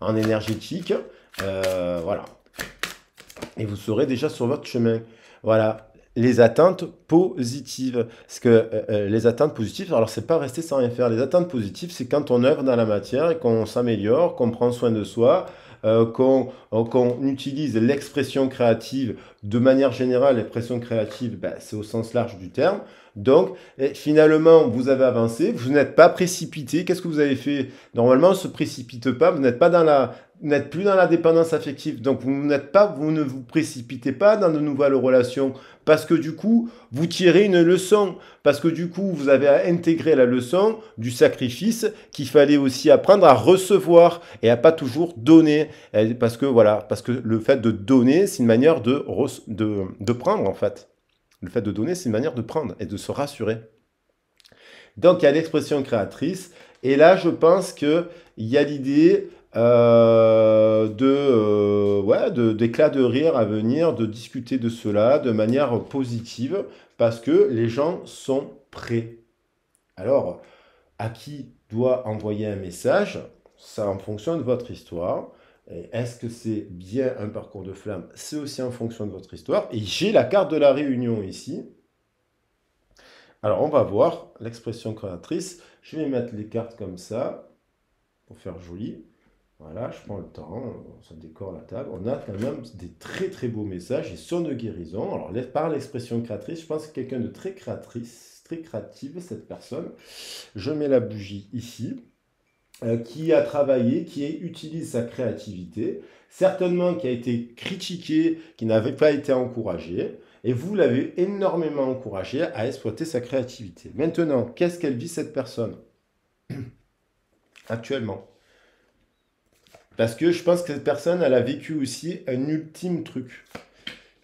en énergétique. Voilà. Et vous serez déjà sur votre chemin. Voilà, les attentes positives. Parce que les attentes positives, alors c'est pas rester sans rien faire. Les attentes positives, c'est quand on œuvre dans la matière et qu'on s'améliore, qu'on prend soin de soi, qu'on utilise l'expression créative de manière générale. L'expression créative, ben, c'est au sens large du terme. Donc, finalement, vous avez avancé, vous n'êtes pas précipité. Qu'est-ce que vous avez fait? Normalement, on ne se précipite pas, vous n'êtes pas dans la vous n'êtes plus dans la dépendance affective. Donc, vous ne vous précipitez pas dans de nouvelles relations parce que du coup, vous tirez une leçon. Parce que du coup, vous avez intégré la leçon du sacrifice qu'il fallait aussi apprendre à recevoir et à pas toujours donner. Parce que voilà, parce que le fait de donner, c'est une manière de prendre en fait. Le fait de donner, c'est une manière de prendre et de se rassurer. Donc, il y a l'expression créatrice. Et là, je pense qu'il y a l'idée ouais, d'éclats de rire à venir, de discuter de cela de manière positive, parce que les gens sont prêts. Alors, à qui doit envoyer un message? Ça en fonction de votre histoire. Est-ce que c'est bien un parcours de flamme? C'est aussi en fonction de votre histoire. Et j'ai la carte de la réunion ici. Alors, on va voir l'expression créatrice. Je vais mettre les cartes comme ça, pour faire joli. Voilà, je prends le temps, ça décore la table. On a quand même des très très beaux messages et son de guérison. Alors, par l'expression créatrice, je pense que c'est quelqu'un de très créatrice, très créative, cette personne. Je mets la bougie ici. qui a travaillé, utilise sa créativité, certainement qui a été critiqué, qui n'avait pas été encouragé, et vous l'avez énormément encouragé à exploiter sa créativité. Maintenant, qu'est-ce qu'elle vit cette personne actuellement? Parce que je pense que cette personne, elle a vécu aussi un ultime truc.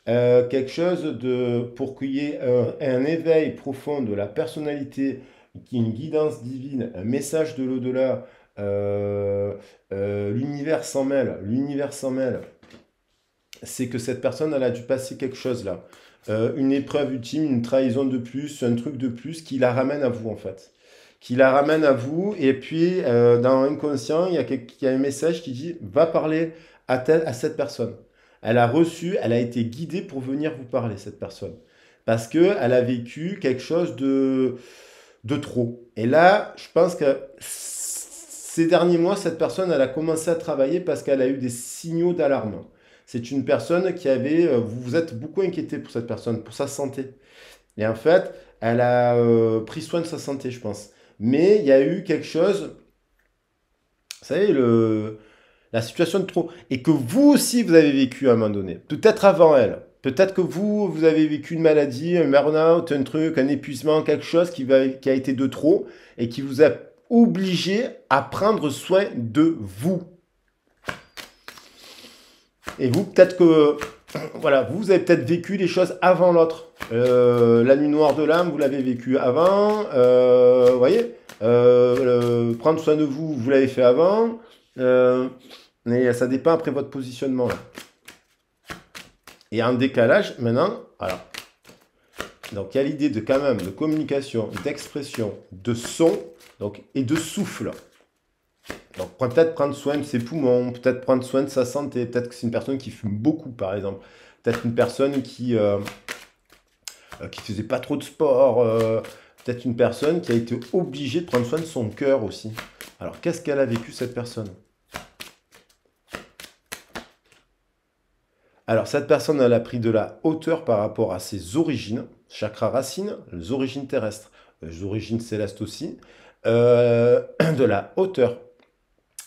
Quelque chose pour qu'il y ait un éveil profond de la personnalité, qui une guidance divine, un message de l'au-delà, l'univers s'en mêle, c'est que cette personne, elle a dû passer quelque chose là. Une épreuve ultime, une trahison de plus, un truc de plus qui la ramène à vous en fait. Qui la ramène à vous, et puis dans l'inconscient, il y a un message qui dit, va parler à cette personne. Elle a reçu, elle a été guidée pour venir vous parler, cette personne. Parce qu'elle a vécu quelque chose de trop. Et là, je pense que ces derniers mois, cette personne, elle a commencé à travailler parce qu'elle a eu des signaux d'alarme. C'est une personne qui avait, vous vous êtes beaucoup inquiété pour cette personne, pour sa santé. Et en fait, elle a pris soin de sa santé, je pense. Mais il y a eu quelque chose, vous savez, la situation de trop. Et que vous aussi, vous avez vécu à un moment donné. Peut-être avant elle. Peut-être que vous avez vécu une maladie, un burn-out, un truc, un épuisement, quelque chose qui a été de trop et qui vous a obligé à prendre soin de vous. Et vous, peut-être que, voilà, vous avez peut-être vécu les choses avant l'autre. La nuit noire de l'âme, vous l'avez vécu avant. Vous voyez, prendre soin de vous, vous l'avez fait avant. Mais ça dépend après votre positionnement. Là. Et en décalage, maintenant, alors, donc il y a l'idée de quand même de communication, d'expression, de son, donc, et de souffle. Donc peut-être prendre soin de ses poumons, peut-être prendre soin de sa santé, peut-être que c'est une personne qui fume beaucoup par exemple, peut-être une personne qui faisait pas trop de sport, peut-être une personne qui a été obligée de prendre soin de son cœur aussi. Alors qu'est-ce qu'elle a vécu cette personne? Alors cette personne, elle a pris de la hauteur par rapport à ses origines, chakra racine, les origines terrestres, les origines célestes aussi, de la hauteur.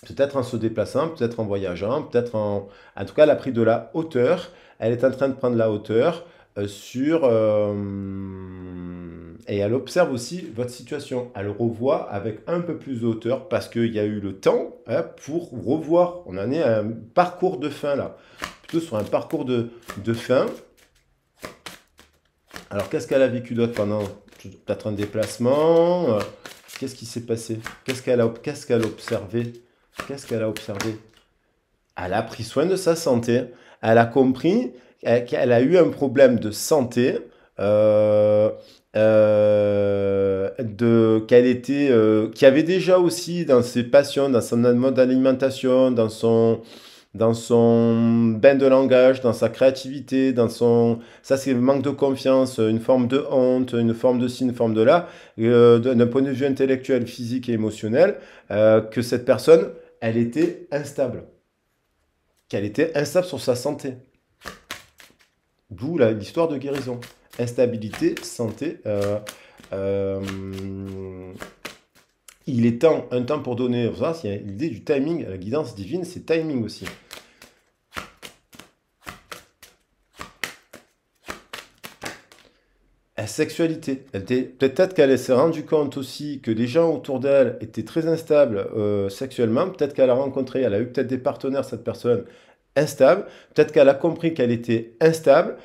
Peut-être en se déplaçant, peut-être en voyageant, peut-être en... En tout cas, elle a pris de la hauteur. Elle est en train de prendre la hauteur sur... et elle observe aussi votre situation. Elle revoit avec un peu plus de hauteur parce qu'il y a eu le temps pour revoir. On en est à un parcours de fin là. Plutôt sur un parcours de fin. Alors, qu'est-ce qu'elle a vécu d'autre pendant peut-être un déplacement? Qu'est-ce qui s'est passé? Qu'est-ce qu'elle a observé? Qu'est-ce qu'elle a observé? Elle a pris soin de sa santé. Elle a compris qu'elle a eu un problème de santé, qui avait déjà aussi dans ses passions, dans son mode d'alimentation, dans son bain de langage, dans sa créativité, dans son... Ça, c'est le manque de confiance, une forme de honte, une forme de ci, une forme de là, d'un point de vue intellectuel, physique et émotionnel, que cette personne, elle était instable. Qu'elle était instable sur sa santé. D'où l'histoire de guérison. Instabilité, santé. Il est un temps pour donner. Ça, il y a l'idée du timing. La guidance divine, c'est timing aussi. La sexualité. Peut-être qu'elle s'est rendue compte aussi que les gens autour d'elle étaient très instables sexuellement. Peut-être qu'elle a rencontré, elle a eu peut-être des partenaires, cette personne, instable. Peut-être qu'elle a compris qu'elle était instable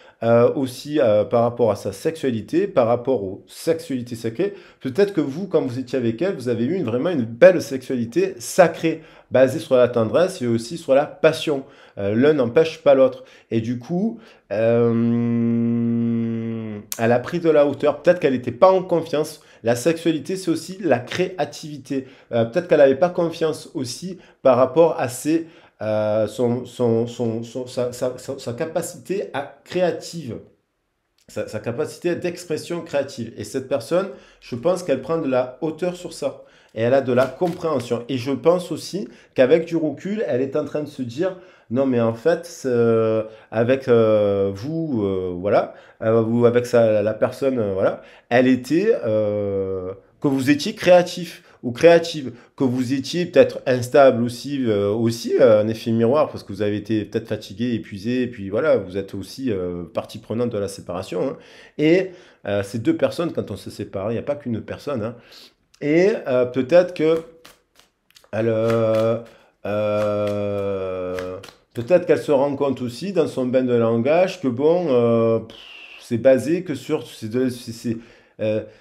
aussi par rapport à sa sexualité, par rapport aux sexualités sacrées. Peut-être que vous, quand vous étiez avec elle, vous avez eu vraiment une belle sexualité sacrée, basée sur la tendresse et aussi sur la passion. L'un n'empêche pas l'autre. Et du coup, elle a pris de la hauteur. Peut-être qu'elle n'était pas en confiance. La sexualité, c'est aussi la créativité. Peut-être qu'elle n'avait pas confiance aussi par rapport à sa capacité créative, sa capacité d'expression créative. Et cette personne, je pense qu'elle prend de la hauteur sur ça. Et elle a de la compréhension. Et je pense aussi qu'avec du recul, elle est en train de se dire, non mais en fait, avec vous, voilà, ou avec la personne, voilà, elle était que vous étiez créatif ou créative, que vous étiez peut-être instable aussi un effet miroir, parce que vous avez été peut-être fatigué, épuisé, et puis voilà, vous êtes aussi partie prenante de la séparation. Hein. Et ces deux personnes, quand on se sépare, il n'y a pas qu'une personne. Hein. Et peut-être que elle, euh, peut-être qu'elle se rend compte aussi dans son bain de langage que bon, c'est basé que sur, il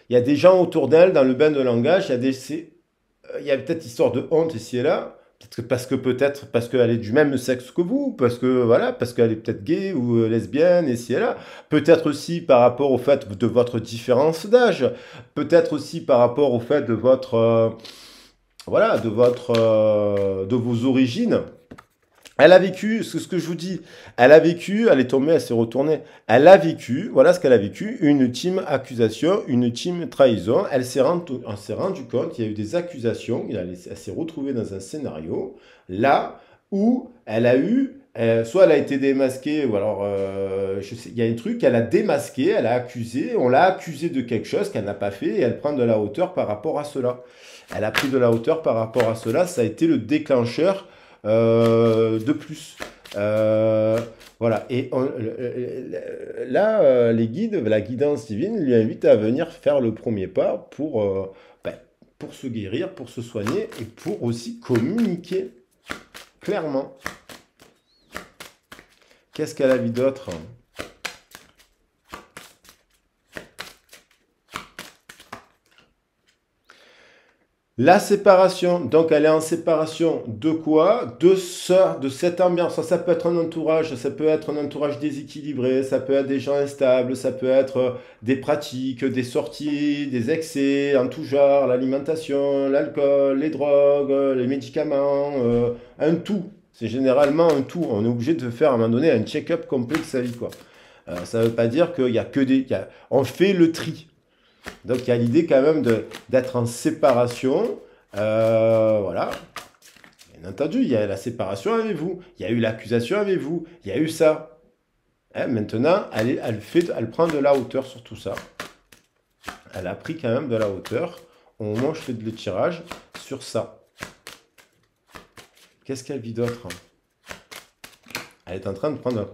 y a des gens autour d'elle dans le bain de langage, il y a peut-être histoire de honte ici et là. Peut-être parce qu'elle est du même sexe que vous, parce que voilà, parce qu'elle est peut-être gay ou lesbienne ici et là. Peut-être aussi par rapport au fait de votre différence d'âge. Peut-être aussi par rapport au fait de votre voilà, de vos origines. Elle a vécu, c'est ce que je vous dis, elle a vécu, elle est tombée, elle s'est retournée. Elle a vécu, voilà ce qu'elle a vécu, une ultime accusation, une ultime trahison. Elle s'est rendue compte qu'il y a eu des accusations, elle s'est retrouvée dans un scénario, là où elle a eu, soit elle a été démasquée, ou alors, je sais, il y a un truc, elle a démasqué, elle a accusé, on l'a accusée de quelque chose qu'elle n'a pas fait, et elle prend de la hauteur par rapport à cela. Elle a pris de la hauteur par rapport à cela, ça a été le déclencheur de plus. Euh, voilà. Et là, les guides, la guidance divine lui invite à venir faire le premier pas ben, pour se guérir, pour se soigner et pour aussi communiquer clairement. Qu'est-ce qu'elle a vu d'autre? La séparation, donc elle est en séparation de quoi? De ça, de cette ambiance. Ça peut être un entourage, ça peut être un entourage déséquilibré, ça peut être des gens instables, ça peut être des pratiques, des sorties, des excès en tout genre, l'alimentation, l'alcool, les drogues, les médicaments, un tout. C'est généralement un tout. On est obligé de faire à un moment donné un check-up complet de sa vie, quoi. Ça ne veut pas dire qu'il y a que on fait le tri. Donc il y a l'idée quand même d'être en séparation. Voilà. Bien entendu, il y a la séparation avec vous. Il y a eu l'accusation avec vous. Il y a eu ça. Hein, maintenant, elle prend de la hauteur sur tout ça. Elle a pris quand même de la hauteur au moment où je fais le tirage sur ça. Qu'est-ce qu'elle vit d'autre? Elle est en train de prendre...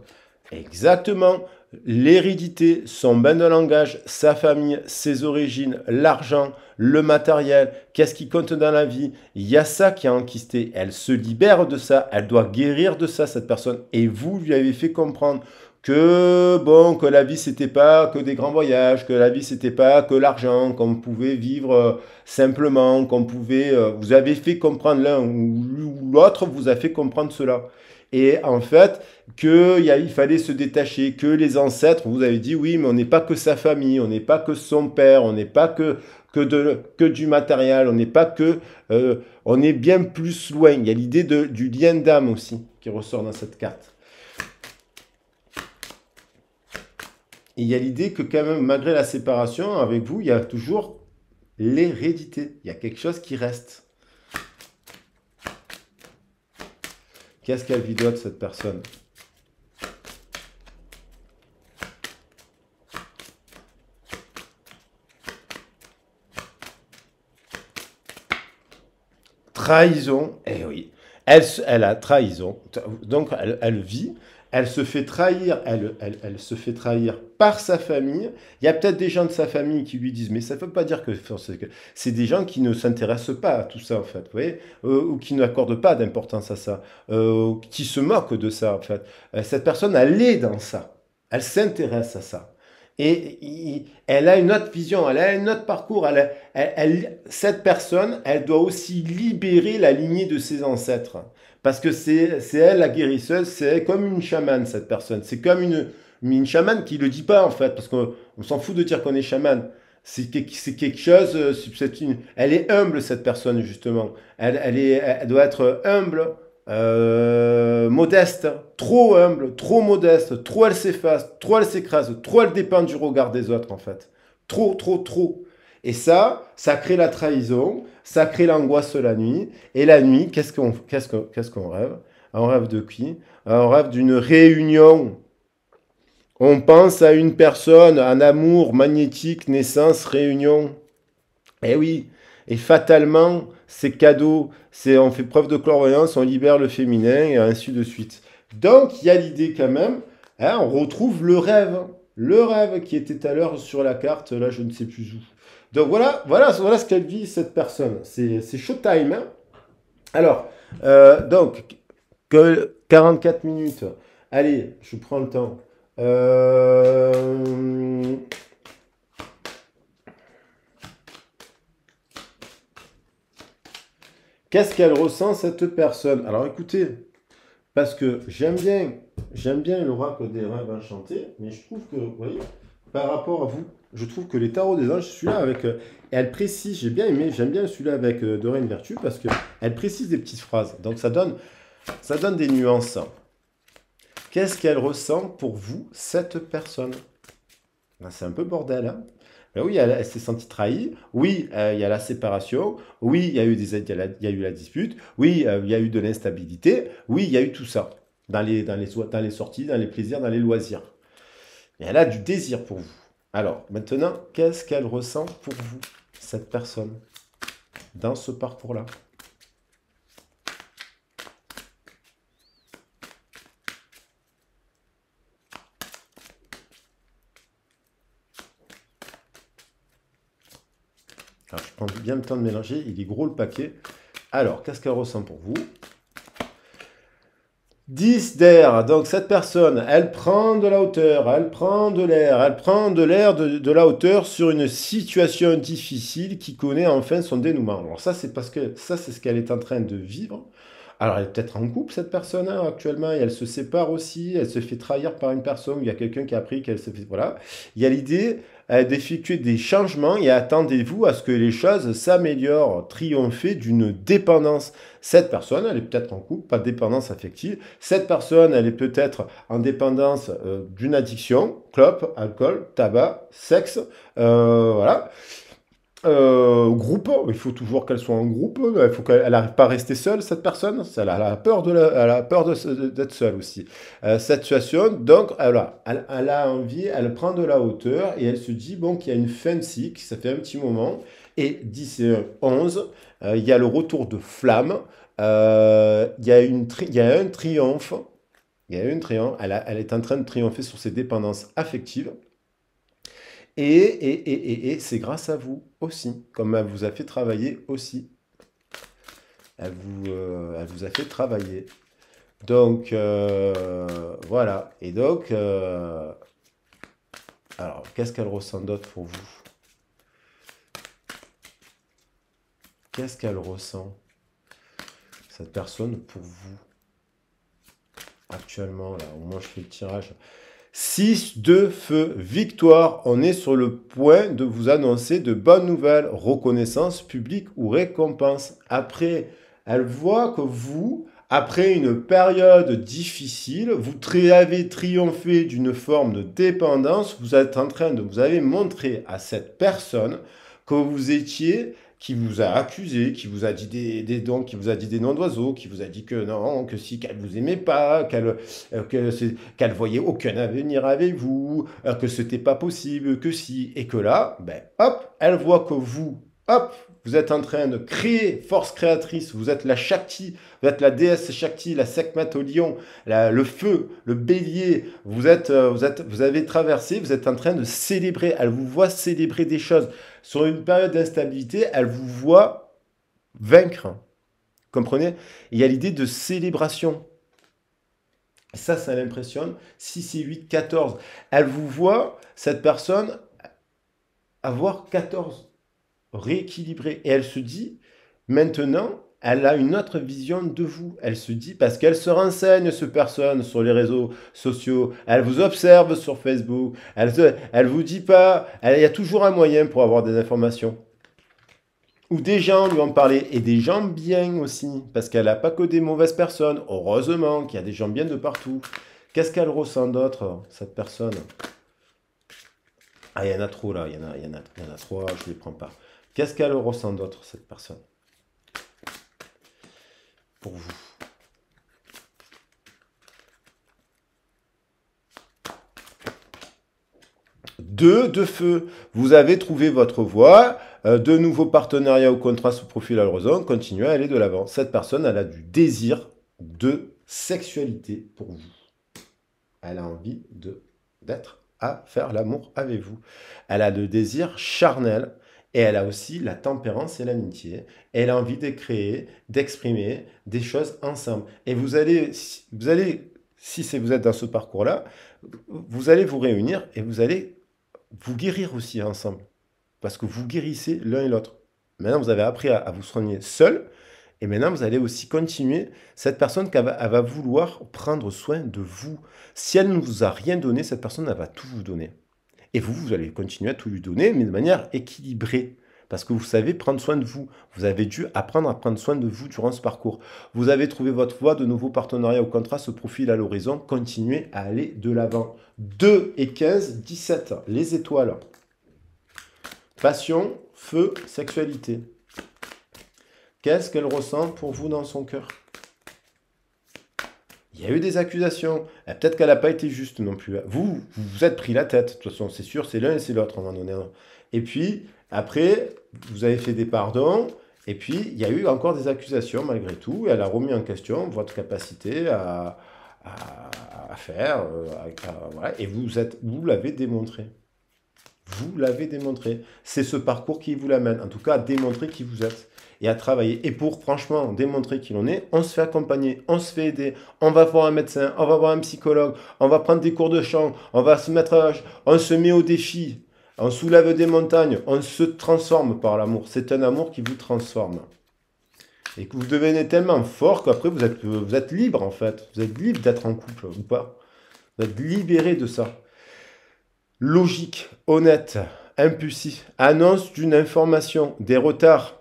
Exactement. L'hérédité, son bain de langage, sa famille, ses origines, l'argent, le matériel, qu'est-ce qui compte dans la vie? Il y a ça qui a enquisté. Elle se libère de ça. Elle doit guérir de ça, cette personne. Et vous lui avez fait comprendre que, bon, que la vie, c'était pas que des grands voyages, que la vie, c'était pas que l'argent, qu'on pouvait vivre simplement, qu'on pouvait... vous avez fait comprendre l'un ou l'autre vous a fait comprendre cela. Et en fait, il fallait se détacher, que les ancêtres, vous avez dit, oui, mais on n'est pas que sa famille, on n'est pas que son père, on n'est pas que du matériel, on n'est pas que... on est bien plus loin. Il y a l'idée du lien d'âme aussi qui ressort dans cette carte. Et il y a l'idée que quand même, malgré la séparation, avec vous, il y a toujours l'hérédité. Il y a quelque chose qui reste. Qu'est-ce qu'elle vit d'autre, cette personne? Trahison, eh oui. Elle a trahison. Donc, elle vit, elle se fait trahir, elle se fait trahir par sa famille. Il y a peut-être des gens de sa famille qui lui disent, mais ça ne veut pas dire que c'est des gens qui ne s'intéressent pas à tout ça, en fait, vous voyez, ou qui n'accordent pas d'importance à ça, qui se moquent de ça, en fait. Cette personne, elle est dans ça. Elle s'intéresse à ça. Et elle a une autre vision, elle a un autre parcours. Cette personne, elle doit aussi libérer la lignée de ses ancêtres. Parce que c'est elle la guérisseuse, c'est comme une chamane, cette personne. C'est comme une chamane qui ne le dit pas, en fait, parce qu'on s'en fout de dire qu'on est chamane. C'est quelque chose, elle est humble, cette personne, justement. Elle doit être humble, modeste, trop humble, trop modeste, trop elle s'efface, trop elle s'écrase, trop elle dépend du regard des autres, en fait. Trop, trop, trop. Et ça crée la trahison, ça crée l'angoisse la nuit. Et la nuit, qu'est-ce qu'on rêve? On rêve de qui? On rêve d'une réunion. On pense à une personne, un amour magnétique, naissance, réunion. Eh oui, et fatalement, c'est cadeau, c'est on fait preuve de clairvoyance, on libère le féminin, et ainsi de suite. Donc, il y a l'idée quand même, hein, on retrouve le rêve qui était tout à l'heure sur la carte, là, je ne sais plus où. Donc voilà ce qu'elle vit, cette personne. C'est showtime, hein. Alors, donc, 44 minutes. Allez, je prends le temps. Euh, Qu'est-ce qu'elle ressent, cette personne? Alors écoutez, parce que j'aime bien l'oracle des rêves enchantés, mais je trouve que, vous voyez, par rapport à vous, je trouve que les tarots des anges, celui-là avec, elle précise, j'ai bien aimé, j'aime bien celui-là avec Doreen Vertu, parce que elle précise des petites phrases, donc ça donne des nuances. Qu'est-ce qu'elle ressent pour vous, cette personne? Ben, c'est un peu bordel, hein. Ben oui, elle s'est sentie trahie. Oui, il y a la séparation. Oui, il y a eu la dispute. Oui, il y a eu de l'instabilité. Oui, il y a eu tout ça. Dans les sorties, dans les plaisirs, dans les loisirs. Et elle a du désir pour vous. Alors, maintenant, qu'est-ce qu'elle ressent pour vous, cette personne, dans ce parcours-là? Alors, je prends bien le temps de mélanger. Il est gros le paquet. Alors, qu'est-ce qu'elle ressent pour vous? 10 d'air, donc cette personne, elle prend de la hauteur, elle prend de l'air, elle prend de l'air, de la hauteur sur une situation difficile qui connaît enfin son dénouement. Alors ça, c'est parce que ça, c'est ce qu'elle est en train de vivre. Alors elle est peut-être en couple, cette personne, hein, actuellement, et elle se sépare aussi, elle se fait trahir par une personne, il y a quelqu'un qui a appris qu'elle se fait... Voilà. Il y a l'idée d'effectuer des changements et attendez-vous à ce que les choses s'améliorent, triompher d'une dépendance. Cette personne, elle est peut-être en couple, pas de dépendance affective. Cette personne, elle est peut-être en dépendance d'une addiction, clope, alcool, tabac, sexe, voilà. Groupe, il faut toujours qu'elle soit en groupe, il faut qu'elle n'arrive pas à rester seule, cette personne, elle a peur elle a peur d'être seule aussi. Cette situation, donc, elle a envie, elle prend de la hauteur et elle se dit, bon, qu'il y a une fin de cycle, ça fait un petit moment, et 10 et 11, il y a le retour de flamme, il y a un triomphe, il y a un triomphe, elle est en train de triompher sur ses dépendances affectives, et c'est grâce à vous aussi, comme elle vous a fait travailler aussi. Elle vous a fait travailler. Donc, voilà. Et donc, alors, qu'est-ce qu'elle ressent d'autre pour vous? Qu'est-ce qu'elle ressent, cette personne, pour vous, actuellement, là, au moins je fais le tirage. 6 de feu, victoire, on est sur le point de vous annoncer de bonnes nouvelles, reconnaissance publique ou récompense. Après, elle voit que vous, après une période difficile, avez triomphé d'une forme de dépendance, vous êtes en train de, vous avez montré à cette personne que vous étiez, qui vous a accusé, qui vous a dit des dons, qui vous a dit des noms d'oiseaux, qui vous a dit que non, que si, qu'elle vous aimait pas, qu'elle voyait aucun avenir avec vous, que c'était pas possible, que si, et que là, ben, hop, elle voit que vous, hop, vous êtes en train de créer force créatrice, vous êtes la Shakti, vous êtes la déesse Shakti, la Sekhmet au lion, le feu, le bélier, vous avez traversé, vous êtes en train de célébrer, elle vous voit célébrer des choses. Sur une période d'instabilité, elle vous voit vaincre, comprenez? Il y a l'idée de célébration. Ça l'impressionne. 6 et 8, 14. Elle vous voit, cette personne, avoir 14, rééquilibré. Et elle se dit, maintenant, elle a une autre vision de vous. Elle se dit, parce qu'elle se renseigne, cette personne, sur les réseaux sociaux, elle vous observe sur Facebook, elle vous dit pas, il y a toujours un moyen pour avoir des informations. Ou des gens lui ont parlé, et des gens bien aussi, parce qu'elle n'a pas que des mauvaises personnes. Heureusement qu'il y a des gens bien de partout. Qu'est-ce qu'elle ressent d'autre, cette personne? Ah, il y en a trop là, il y en a trop, je ne les prends pas. Qu'est-ce qu'elle ressent d'autre, cette personne, pour vous? Deux de feu. Vous avez trouvé votre voie. De nouveaux partenariats ou contrats se profilent à l'horizon, continuez à aller de l'avant. Cette personne, elle a du désir de sexualité pour vous. Elle a envie d'être à faire l'amour avec vous. Elle a le désir charnel et elle a aussi la tempérance et l'amitié. Elle a envie de créer, d'exprimer des choses ensemble. Et vous allez si vous êtes dans ce parcours-là, vous allez vous réunir et vous allez vous guérir aussi ensemble. Parce que vous guérissez l'un et l'autre. Maintenant, vous avez appris à vous soigner seul. Et maintenant, vous allez aussi continuer. Cette personne, elle va vouloir prendre soin de vous. Si elle ne vous a rien donné, cette personne, elle va tout vous donner. Et vous allez continuer à tout lui donner, mais de manière équilibrée. Parce que vous savez prendre soin de vous. Vous avez dû apprendre à prendre soin de vous durant ce parcours. Vous avez trouvé votre voie, de nouveaux partenariats ou contrats se profilent à l'horizon. Continuez à aller de l'avant. 2 et 15, 17. Les étoiles. Passion, feu, sexualité. Qu'est-ce qu'elle ressent pour vous dans son cœur? Il y a eu des accusations. Peut-être qu'elle n'a pas été juste non plus. Vous vous êtes pris la tête. De toute façon, c'est sûr, c'est l'un et c'est l'autre à un moment donné. Et puis, après, vous avez fait des pardons. Et puis, il y a eu encore des accusations malgré tout. Et elle a remis en question votre capacité à faire. Voilà. Et vous l'avez démontré. Vous l'avez démontré. C'est ce parcours qui vous l'amène. En tout cas, à démontrer qui vous êtes. Et à travailler. Et pour franchement démontrer qui l'on est, on se fait accompagner, on se fait aider, on va voir un médecin, on va voir un psychologue, on va prendre des cours de chant, on se met au défi, on soulève des montagnes, on se transforme par l'amour. C'est un amour qui vous transforme. Et que vous devenez tellement fort qu'après vous êtes libre en fait. Vous êtes libre d'être en couple ou pas. Vous êtes libéré de ça. Logique, honnête, impulsif, annonce d'une information, des retards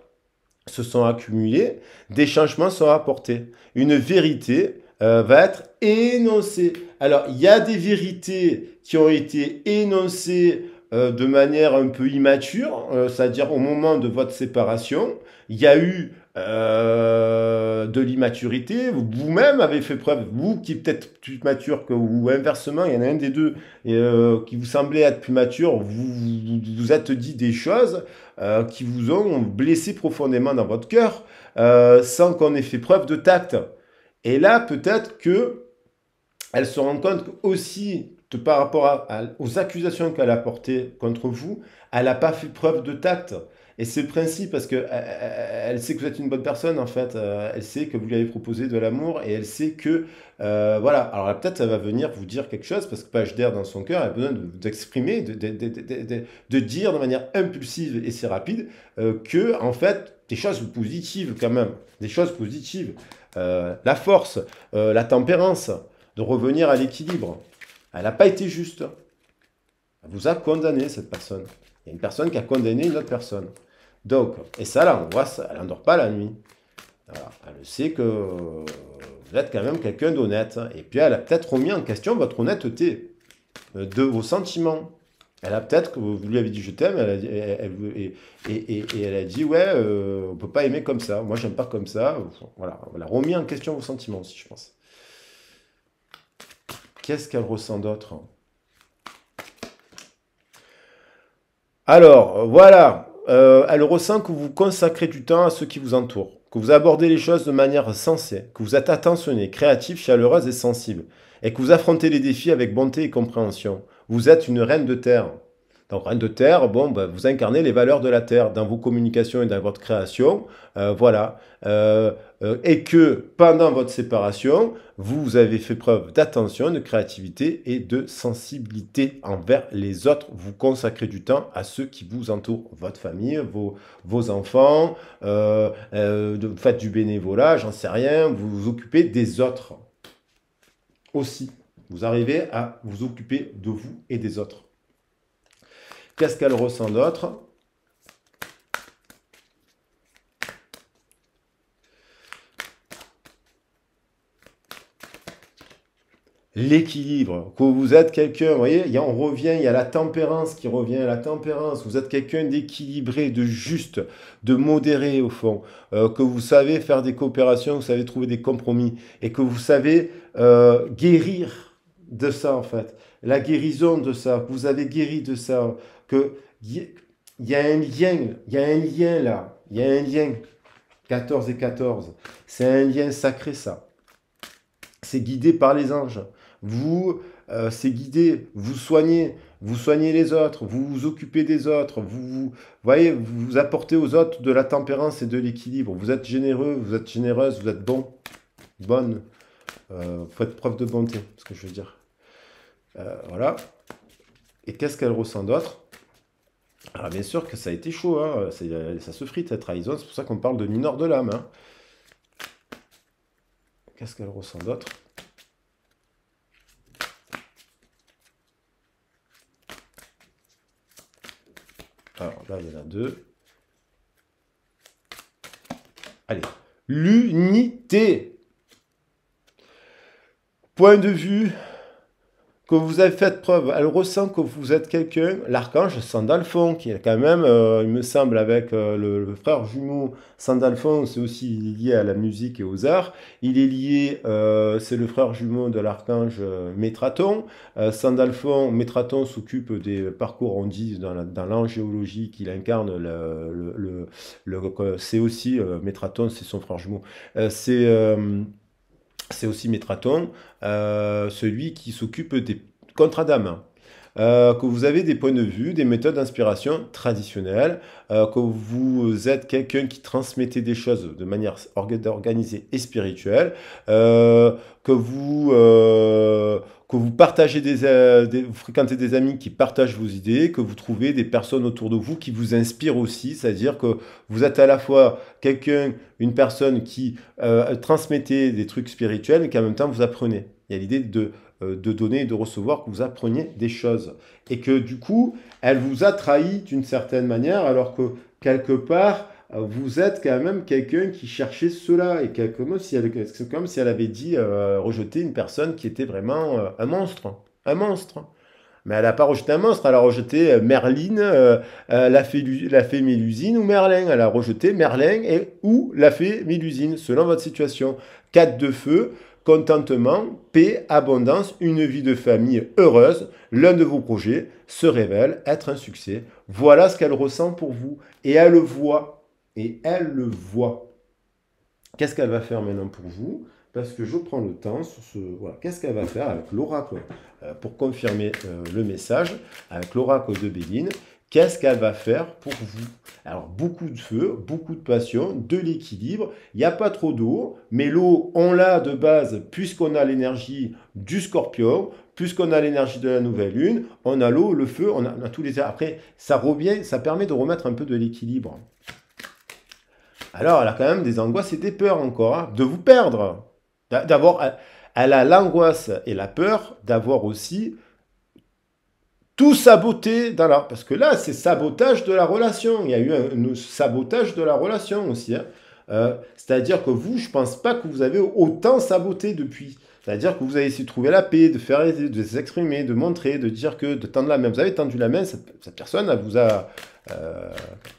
se sont accumulés, des changements sont apportés. Une vérité va être énoncée. Alors, il y a des vérités qui ont été énoncées de manière un peu immature, c'est-à-dire au moment de votre séparation. Il y a eu de l'immaturité. Vous-même avez fait preuve, vous qui êtes peut-être plus mature que vous, ou inversement, il y en a un des deux qui vous semblait être plus mature, vous êtes dit des choses qui vous ont blessé profondément dans votre cœur sans qu'on ait fait preuve de tact. Et là, peut-être que elle se rend compte aussi par rapport aux accusations qu'elle a portées contre vous, elle n'a pas fait preuve de tact. Et c'est le principe, parce que elle sait que vous êtes une bonne personne, en fait. Elle sait que vous lui avez proposé de l'amour, et elle sait que, voilà. Alors là, peut-être, elle va venir vous dire quelque chose, parce que page d'air dans son cœur, elle a besoin d'exprimer, de dire de manière impulsive et c'est rapide, que, en fait, des choses positives, quand même. Des choses positives. La force, la tempérance, de revenir à l'équilibre. Elle n'a pas été juste. Elle vous a condamné, cette personne. Il y a une personne qui a condamné une autre personne. Donc, et ça, là, on voit ça, elle n'endort pas la nuit. Voilà. Elle sait que vous êtes quand même quelqu'un d'honnête. Et puis, elle a peut-être remis en question votre honnêteté de vos sentiments. Elle a peut-être, que vous lui avez dit je t'aime, et elle a dit ouais, on ne peut pas aimer comme ça. Moi, j'aime pas comme ça. Voilà, elle a remis en question vos sentiments aussi, je pense. Qu'est-ce qu'elle ressent d'autre? Alors, voilà. Elle ressent que vous consacrez du temps à ceux qui vous entourent, que vous abordez les choses de manière sensée, que vous êtes attentionné, créatif, chaleureuse et sensible, et que vous affrontez les défis avec bonté et compréhension. Vous êtes une reine de terre. Donc, reine de terre, bon, bah, vous incarnez les valeurs de la terre dans vos communications et dans votre création. Voilà. Et que pendant votre séparation, vous avez fait preuve d'attention, de créativité et de sensibilité envers les autres. Vous consacrez du temps à ceux qui vous entourent, votre famille, vos enfants, vous faites du bénévolat, j'en sais rien, vous vous occupez des autres aussi. Vous arrivez à vous occuper de vous et des autres. Qu'est-ce qu'elle ressent d'autre? L'équilibre, que vous êtes quelqu'un, vous voyez, on revient, il y a la tempérance qui revient, la tempérance, vous êtes quelqu'un d'équilibré, de juste, de modéré au fond, que vous savez faire des coopérations, vous savez trouver des compromis, et que vous savez guérir de ça en fait, la guérison de ça, que vous avez guéri de ça, que il y a un lien, il y a un lien là, il y a un lien. 14 et 14. C'est un lien sacré, ça. C'est guidé par les anges. Vous, c'est guidé, vous soignez les autres, vous vous occupez des autres, vous voyez, vous apportez aux autres de la tempérance et de l'équilibre. Vous êtes généreux, vous êtes généreuse, vous êtes bon, bonne. Faites preuve de bonté, ce que je veux dire. Voilà. Et qu'est-ce qu'elle ressent d'autre? Alors bien sûr que ça a été chaud, hein. Ça se frite cette trahison, c'est pour ça qu'on parle de mineur de l'âme, hein. Qu'est-ce qu'elle ressent d'autre? Alors là, il y en a deux. Allez. L'unité. Point de vue que vous avez fait preuve. Elle ressent que vous êtes quelqu'un, l'archange Sandalphon, qui est quand même, il me semble, avec le frère jumeau Sandalphon, c'est aussi lié à la musique et aux arts. Il est lié, c'est le frère jumeau de l'archange Métraton. Sandalphon, Métraton s'occupe des parcours, on dit, dans l'angéologie, qu'il incarne c'est aussi, Métraton, c'est son frère jumeau. C'est aussi Métraton, celui qui s'occupe des contrats d'âme. Que vous avez des points de vue, des méthodes d'inspiration traditionnelles, que vous êtes quelqu'un qui transmettait des choses de manière organisée et spirituelle, que vous partagez vous fréquentez des amis qui partagent vos idées, que vous trouvez des personnes autour de vous qui vous inspirent aussi, c'est-à-dire que vous êtes à la fois quelqu'un, une personne qui transmettait des trucs spirituels et qu'en même temps vous apprenez. Il y a l'idée de donner et de recevoir, que vous appreniez des choses. Et que du coup, elle vous a trahi d'une certaine manière, alors que quelque part, vous êtes quand même quelqu'un qui cherchait cela. Et c'est comme si elle avait dit rejeter une personne qui était vraiment un monstre. Un monstre. Mais elle n'a pas rejeté un monstre, elle a rejeté Merline, la fée Mélusine ou Merlin. Elle a rejeté Merlin ou la fée Mélusine, selon votre situation. 4 de feu, contentement, paix, abondance, une vie de famille heureuse. L'un de vos projets se révèle être un succès. Voilà ce qu'elle ressent pour vous. Et elle le voit. Et elle le voit. Qu'est-ce qu'elle va faire maintenant pour vous? Parce que je prends le temps sur ce... Voilà. Qu'est-ce qu'elle va faire avec l'oracle pour confirmer le message, avec l'oracle de Béline? Qu'est-ce qu'elle va faire pour vous? Alors, beaucoup de feu, beaucoup de passion, de l'équilibre. Il n'y a pas trop d'eau, mais l'eau, on l'a de base, puisqu'on a l'énergie du scorpion, puisqu'on a l'énergie de la nouvelle lune, on a l'eau, le feu, on a tous les... Après, ça revient, ça permet de remettre un peu de l'équilibre. Alors, elle a quand même des angoisses et des peurs encore, hein, de vous perdre. Elle a l'angoisse et la peur d'avoir aussi tout saboté dans la... Parce que là, c'est sabotage de la relation. Il y a eu un sabotage de la relation aussi, hein. C'est-à-dire que vous, je pense pas que vous avez autant saboté depuis. C'est-à-dire que vous avez essayé de trouver la paix, de faire, de s'exprimer, de montrer, de dire que, de tendre la main. Vous avez tendu la main, cette personne, elle vous a,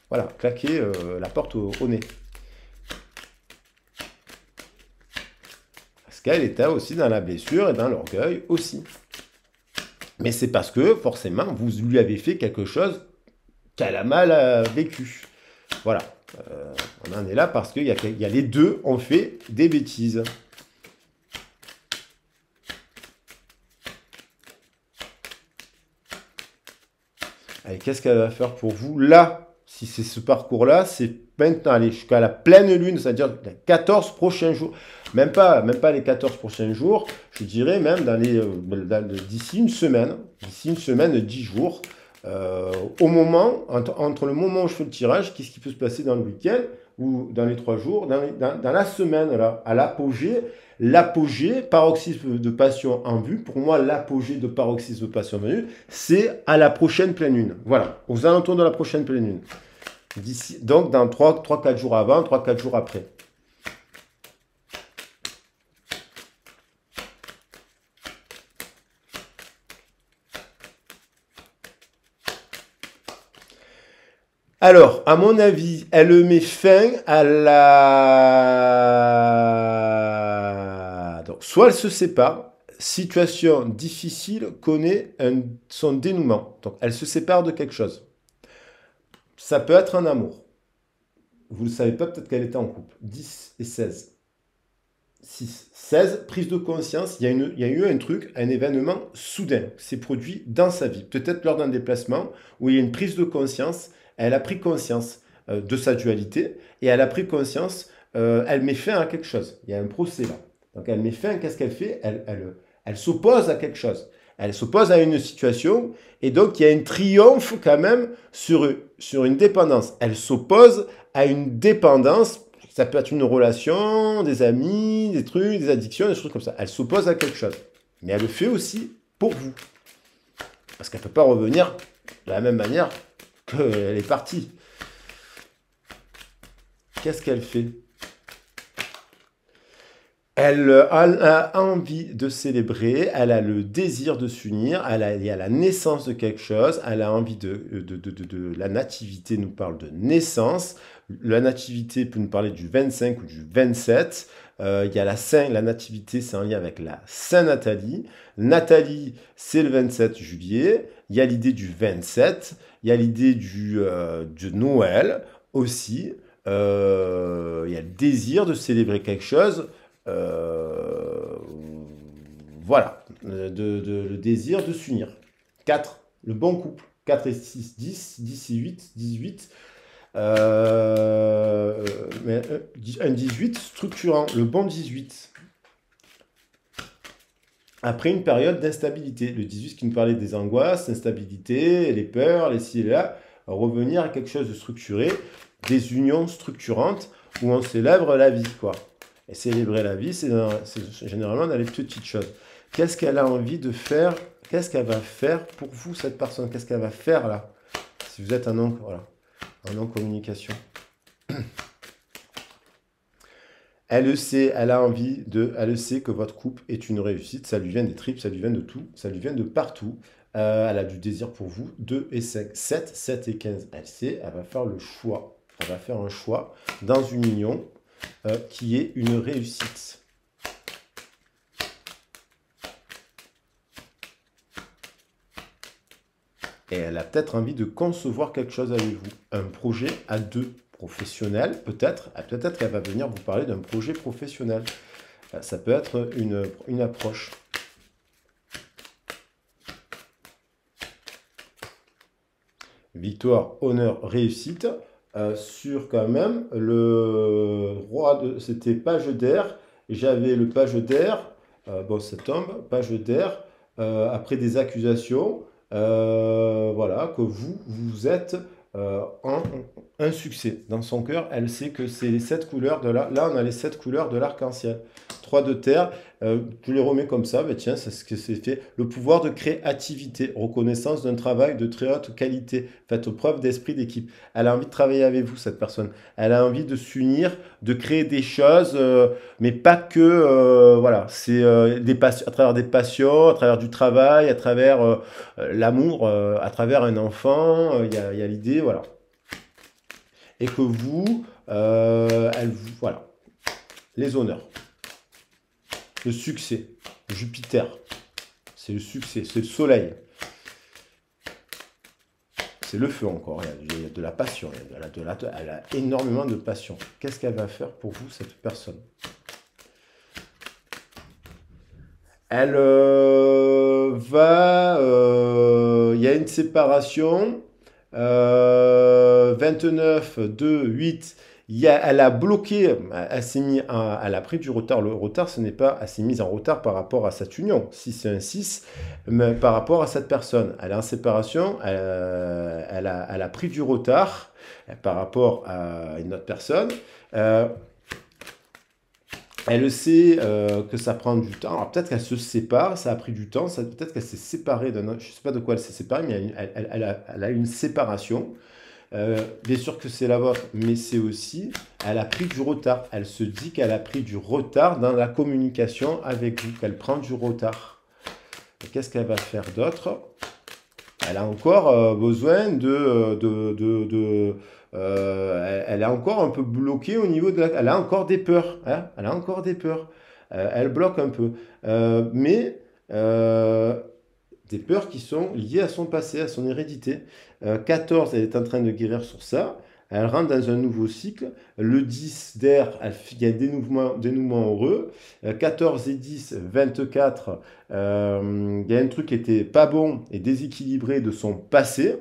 voilà, claqué la porte au nez. Parce qu'elle était aussi dans la blessure et dans l'orgueil aussi. Mais c'est parce que, forcément, vous lui avez fait quelque chose qu'elle a mal vécu. Voilà. On en est là parce qu'il y a les deux ont fait des bêtises. Allez, qu'est-ce qu'elle va faire pour vous là? Si c'est ce parcours-là, c'est maintenant, allez, jusqu'à la pleine lune, c'est-à-dire les 14 prochains jours. Même pas les 14 prochains jours, je dirais même d'ici une semaine, 10 jours, au moment, entre le moment où je fais le tirage, qu'est-ce qui peut se passer dans le week-end ou dans les 3 jours, dans la semaine, là, à l'apogée, paroxysme de passion en vue. Pour moi, l'apogée de paroxysme de passion en vue, c'est à la prochaine pleine lune. Voilà, aux alentours de la prochaine pleine lune. Donc, dans 3-4 jours avant, 3-4 jours après. Alors, à mon avis, elle met fin à la... Donc, soit elle se sépare, situation difficile connaît son dénouement. Donc, elle se sépare de quelque chose. Ça peut être un amour. Vous ne le savez pas, peut-être qu'elle était en couple. 10 et 16. 6. 16, prise de conscience. Il y a eu un truc, un événement soudain qui s'est produit dans sa vie. Peut-être lors d'un déplacement où il y a une prise de conscience. Elle a pris conscience de sa dualité et elle a pris conscience, elle met fin à quelque chose. Il y a un procès là. Donc elle met fin, qu'est-ce qu'elle fait? Elle s'oppose à quelque chose. Elle s'oppose à une situation et donc il y a un triomphe quand même sur une dépendance. Elle s'oppose à une dépendance. Ça peut être une relation, des amis, des trucs, des addictions, des choses comme ça. Elle s'oppose à quelque chose. Mais elle le fait aussi pour vous. Parce qu'elle ne peut pas revenir de la même manière qu'elle est partie. Qu'est-ce qu'elle fait? Elle a envie de célébrer, elle a le désir de s'unir, il y a la naissance de quelque chose, elle a envie de la nativité nous parle de naissance, la nativité peut nous parler du 25 ou du 27, il y a la nativité c'est en lien avec la Saint-Nathalie, Nathalie c'est le 27 juillet, il y a l'idée du 27, il y a l'idée de Noël aussi, il y a le désir de célébrer quelque chose. Euh, voilà, le désir de s'unir. 4, le bon couple. 4 et 6, 10, 10 et 8, 18. Mais un 18 structurant, le bon 18. Après une période d'instabilité. Le 18 qui nous parlait des angoisses, l'instabilité, les peurs, les ci et là. Revenir à quelque chose de structuré, des unions structurantes où on célèbre la vie, quoi. Et célébrer la vie, c'est généralement dans les petites choses. Qu'est-ce qu'elle a envie de faire? Qu'est-ce qu'elle va faire pour vous, cette personne? Qu'est-ce qu'elle va faire là? Si vous êtes un non, voilà, un non-communication. Elle le sait, elle a envie elle le sait que votre couple est une réussite. Ça lui vient des tripes, ça lui vient de tout, ça lui vient de partout. Elle a du désir pour vous. 2 et 5, 7, 7 et 15. Elle sait, elle va faire le choix. Elle va faire un choix dans une union qui est une réussite. Et elle a peut-être envie de concevoir quelque chose avec vous. Un projet à deux, professionnel, peut-être. Peut-être qu'elle va venir vous parler d'un projet professionnel. Ça peut être une approche. Victoire, honneur, réussite. Sur quand même le roi de... C'était page d'air. J'avais le page d'air. Bon, ça tombe. Page d'air. Après des accusations. Voilà, que vous êtes un succès. Dans son cœur, elle sait que c'est les 7 couleurs de la... Là, on a les 7 couleurs de l'arc-en-ciel. 3 de terre, je les remets comme ça, mais tiens, c'est ce que c'est fait. Le pouvoir de créativité, reconnaissance d'un travail de très haute qualité, faites preuve d'esprit d'équipe. Elle a envie de travailler avec vous, cette personne. Elle a envie de s'unir, de créer des choses, mais pas que, voilà, c'est à travers des passions, à travers du travail, à travers l'amour, à travers un enfant, il y a l'idée, voilà. Et que vous, voilà, les honneurs. Le succès, Jupiter, c'est le succès, c'est le soleil. C'est le feu encore, il y a de la passion, elle a énormément de passion. Qu'est-ce qu'elle va faire pour vous, cette personne? Elle il y a une séparation, 29, 2, 8, elle a bloqué, elle s'est mis elle a pris du retard. Le retard, ce n'est pas, elle s'est mise en retard par rapport à cette union. Si c'est un 6, mais par rapport à cette personne. Elle est en séparation, elle a pris du retard par rapport à une autre personne. Elle sait que ça prend du temps. Alors peut-être qu'elle se sépare, ça a pris du temps. Peut-être qu'elle s'est séparée d'un autre. Je ne sais pas de quoi elle s'est séparée, mais elle a une séparation. Bien sûr que c'est la vôtre, mais c'est aussi, elle a pris du retard. Elle se dit qu'elle a pris du retard dans la communication avec vous, qu'elle prend du retard. Qu'est-ce qu'elle va faire d'autre? Elle a encore besoin elle est encore un peu bloquée au niveau de la... Elle a encore des peurs. Hein, elle a encore des peurs. Elle bloque un peu. Mais Des peurs qui sont liées à son passé, à son hérédité. 14, elle est en train de guérir sur ça. Elle rentre dans un nouveau cycle. Le 10 d'air, il y a dénouement heureux. 14 et 10, 24, il y a un truc qui était pas bon et déséquilibré de son passé.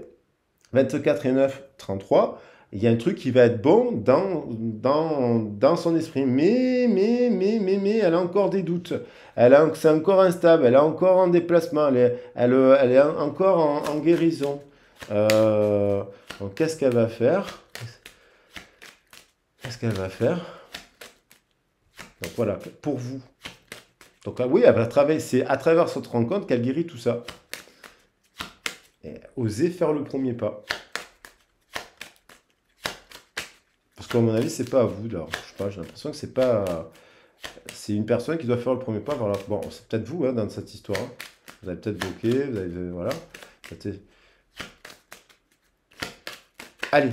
24 et 9, 33. Il y a un truc qui va être bon dans son esprit. Mais, elle a encore des doutes. C'est encore instable, elle est encore en déplacement, elle est encore en guérison. Donc, qu'est-ce qu'elle va faire? Qu'est-ce qu'elle va faire? Donc, voilà, pour vous. Donc, oui, elle va travailler, c'est à travers cette rencontre qu'elle guérit tout ça. Et osez faire le premier pas. Parce qu'à mon avis, c'est pas à vous, là. Je sais pas, j'ai l'impression que c'est pas... C'est une personne qui doit faire le premier pas. Voilà. Bon, c'est peut-être vous, hein, dans cette histoire. Hein. Vous avez peut-être bloqué, vous avez... Voilà. Allez.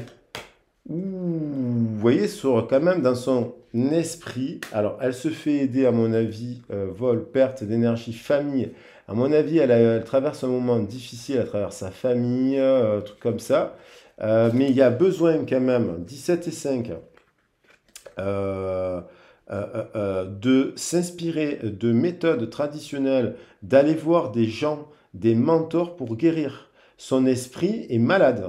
Ouh, vous voyez, sur, quand même, dans son esprit... Alors, elle se fait aider, à mon avis, vol, perte d'énergie, famille. À mon avis, elle traverse un moment difficile à travers sa famille, truc comme ça. Mais il y a besoin quand même, 17 et 5, de s'inspirer de méthodes traditionnelles, d'aller voir des gens, des mentors pour guérir. Son esprit est malade.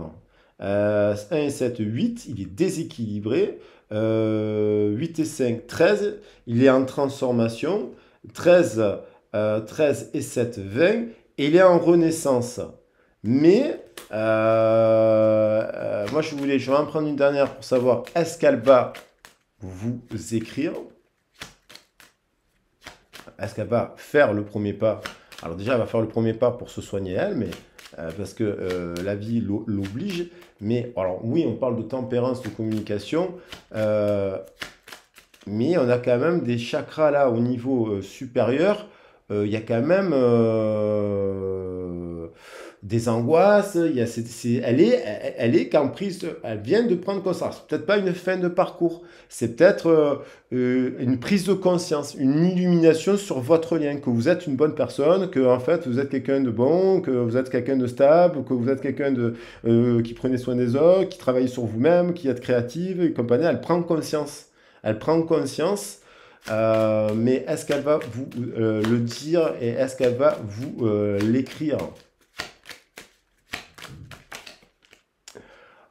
1 et 7, 8, il est déséquilibré. 8 et 5, 13, il est en transformation. 13, 13 et 7, 20, et il est en renaissance. Mais, moi je vais en prendre une dernière pour savoir, est-ce qu'elle va vous écrire? Est-ce qu'elle va faire le premier pas? Alors déjà, elle va faire le premier pas pour se soigner elle, mais parce que la vie l'oblige. Mais alors oui, on parle de tempérance, de communication, mais on a quand même des chakras là au niveau supérieur. Il y a quand même des angoisses. Elle est qu'en prise, elle vient de prendre conscience. C'est peut-être pas une fin de parcours, c'est peut-être une prise de conscience, une illumination sur votre lien, que vous êtes une bonne personne, que en fait vous êtes quelqu'un de bon, que vous êtes quelqu'un de stable, que vous êtes quelqu'un qui prenait soin des autres, qui travaille sur vous-même, qui est créative et compagnie. Elle prend conscience. Elle prend conscience. Mais est-ce qu'elle va vous le dire et est-ce qu'elle va vous l'écrire?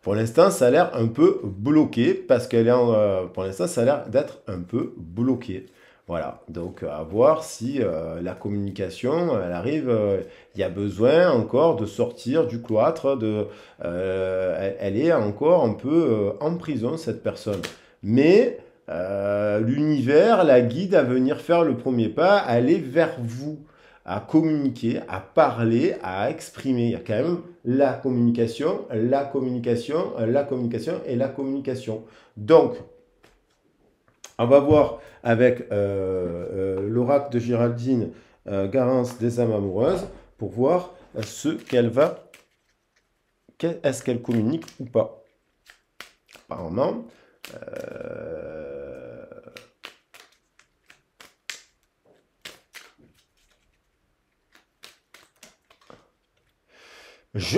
Pour l'instant, ça a l'air un peu bloqué parce qu'elle est pour l'instant, ça a l'air d'être un peu bloqué. Voilà, donc à voir si la communication, elle arrive, il y a besoin encore de sortir du cloître, elle est encore un peu en prison, cette personne. Mais l'univers la guide à venir faire le premier pas, à aller vers vous, à communiquer, à parler, à exprimer. Il y a quand même la communication, la communication, la communication et la communication. Donc, on va voir avec l'oracle de Géraldine, Garance des âmes amoureuses, pour voir ce qu'elle va, est-ce qu'elle communique ou pas. Apparemment,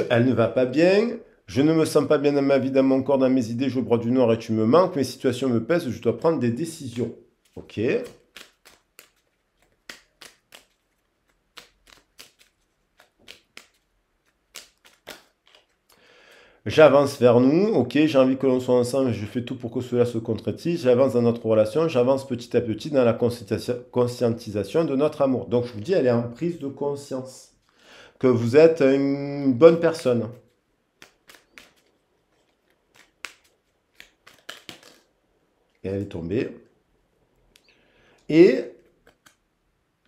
elle ne va pas bien, je ne me sens pas bien dans ma vie, dans mon corps, dans mes idées, je broie du noir et tu me manques, mes situations me pèsent, je dois prendre des décisions. Ok. J'avance vers nous, ok, j'ai envie que l'on soit ensemble, je fais tout pour que cela se concrétise, j'avance dans notre relation, j'avance petit à petit dans la conscientisation de notre amour. Donc je vous dis, elle est en prise de conscience, que vous êtes une bonne personne. Et elle est tombée. Et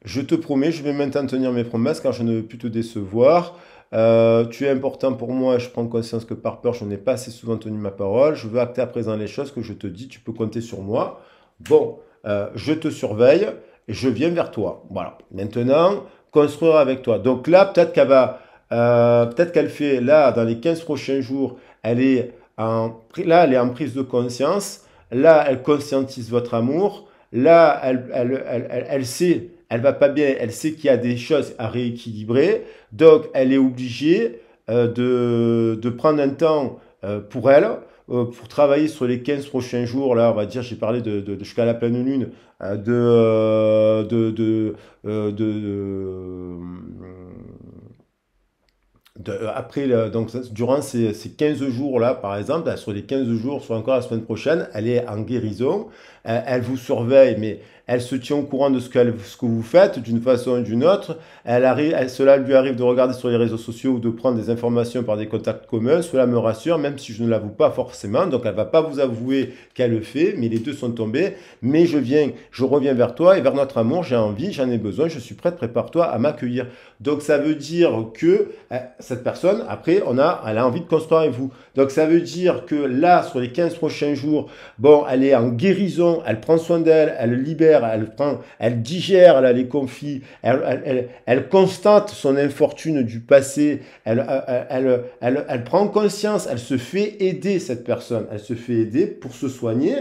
je te promets, je vais maintenant tenir mes promesses car je ne veux plus te décevoir. Tu es important pour moi, je prends conscience que par peur, je n'ai pas assez souvent tenu ma parole. Je veux acter à présent les choses que je te dis, tu peux compter sur moi. Bon, je te surveille et je viens vers toi. Voilà. Maintenant, construire avec toi. Donc là, peut-être qu'elle fait, là, dans les 15 prochains jours, elle est en prise de conscience. Là, elle conscientise votre amour. Là, elle sait elle va pas bien, elle sait qu'il y a des choses à rééquilibrer, donc elle est obligée de prendre un temps pour elle, pour travailler sur les 15 prochains jours, là, on va dire, j'ai parlé jusqu'à la pleine lune, de après, donc, durant ces 15 jours-là, par exemple, sur les 15 jours, soit encore la semaine prochaine, elle est en guérison, elle vous surveille, mais elle se tient au courant de ce que vous faites d'une façon ou d'une autre. Cela lui arrive de regarder sur les réseaux sociaux ou de prendre des informations par des contacts communs. Cela me rassure, même si je ne l'avoue pas forcément. Donc, elle ne va pas vous avouer qu'elle le fait, mais les deux sont tombés. Mais je reviens vers toi et vers notre amour. J'ai envie, j'en ai besoin, je suis prête, prépare-toi à m'accueillir. Donc, ça veut dire que cette personne, après, elle a envie de construire avec vous. Donc, ça veut dire que là, sur les 15 prochains jours, bon, elle est en guérison, elle prend soin d'elle, elle libère, elle digère là, les conflits, elle constate son infortune du passé, elle prend conscience, elle se fait aider, cette personne. Elle se fait aider pour se soigner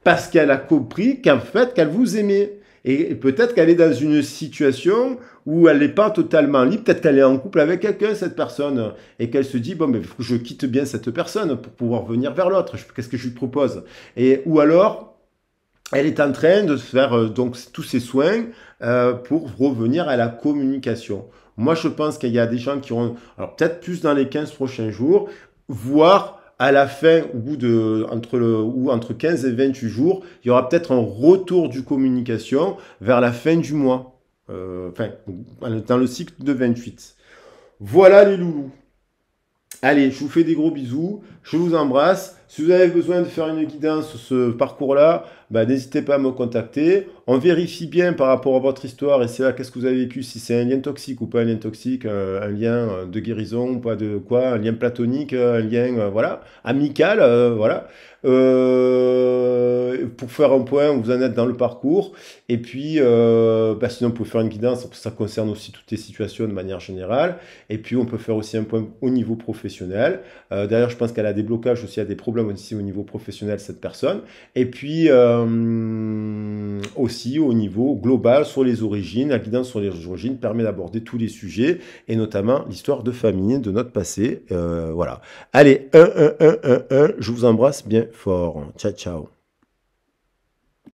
parce qu'elle a compris qu'en fait, qu'elle vous aimait. Et peut-être qu'elle est dans une situation où elle n'est pas totalement libre, peut-être qu'elle est en couple avec quelqu'un, cette personne, et qu'elle se dit, bon, mais faut que je quitte bien cette personne pour pouvoir venir vers l'autre. Qu'est-ce que je lui propose? Ou alors, elle est en train de faire donc tous ses soins pour revenir à la communication. Moi, je pense qu'il y a des gens qui auront, alors peut-être plus dans les 15 prochains jours, voire à la fin, entre 15 et 28 jours, il y aura peut-être un retour du communication vers la fin du mois. Enfin, dans le cycle de 28. Voilà les loulous. Allez, je vous fais des gros bisous, je vous embrasse. Si vous avez besoin de faire une guidance sur ce parcours-là, bah, n'hésitez pas à me contacter. On vérifie bien par rapport à votre histoire et c'est là qu'est-ce que vous avez vécu, si c'est un lien toxique ou pas un lien toxique, un lien de guérison ou pas de quoi, un lien platonique, un lien voilà, amical, voilà. Pour faire un point où vous en êtes dans le parcours. Et puis, bah, sinon, vous pouvez faire une guidance, ça concerne aussi toutes les situations de manière générale. Et puis, on peut faire aussi un point au niveau professionnel. D'ailleurs, je pense qu'elle a des blocages aussi, elle a des problèmes aussi au niveau professionnel, cette personne. Et puis, aussi au niveau global sur les origines. La guidance sur les origines permet d'aborder tous les sujets, et notamment l'histoire de famille, de notre passé. Voilà. Allez, je vous embrasse bien fort. Ciao, ciao.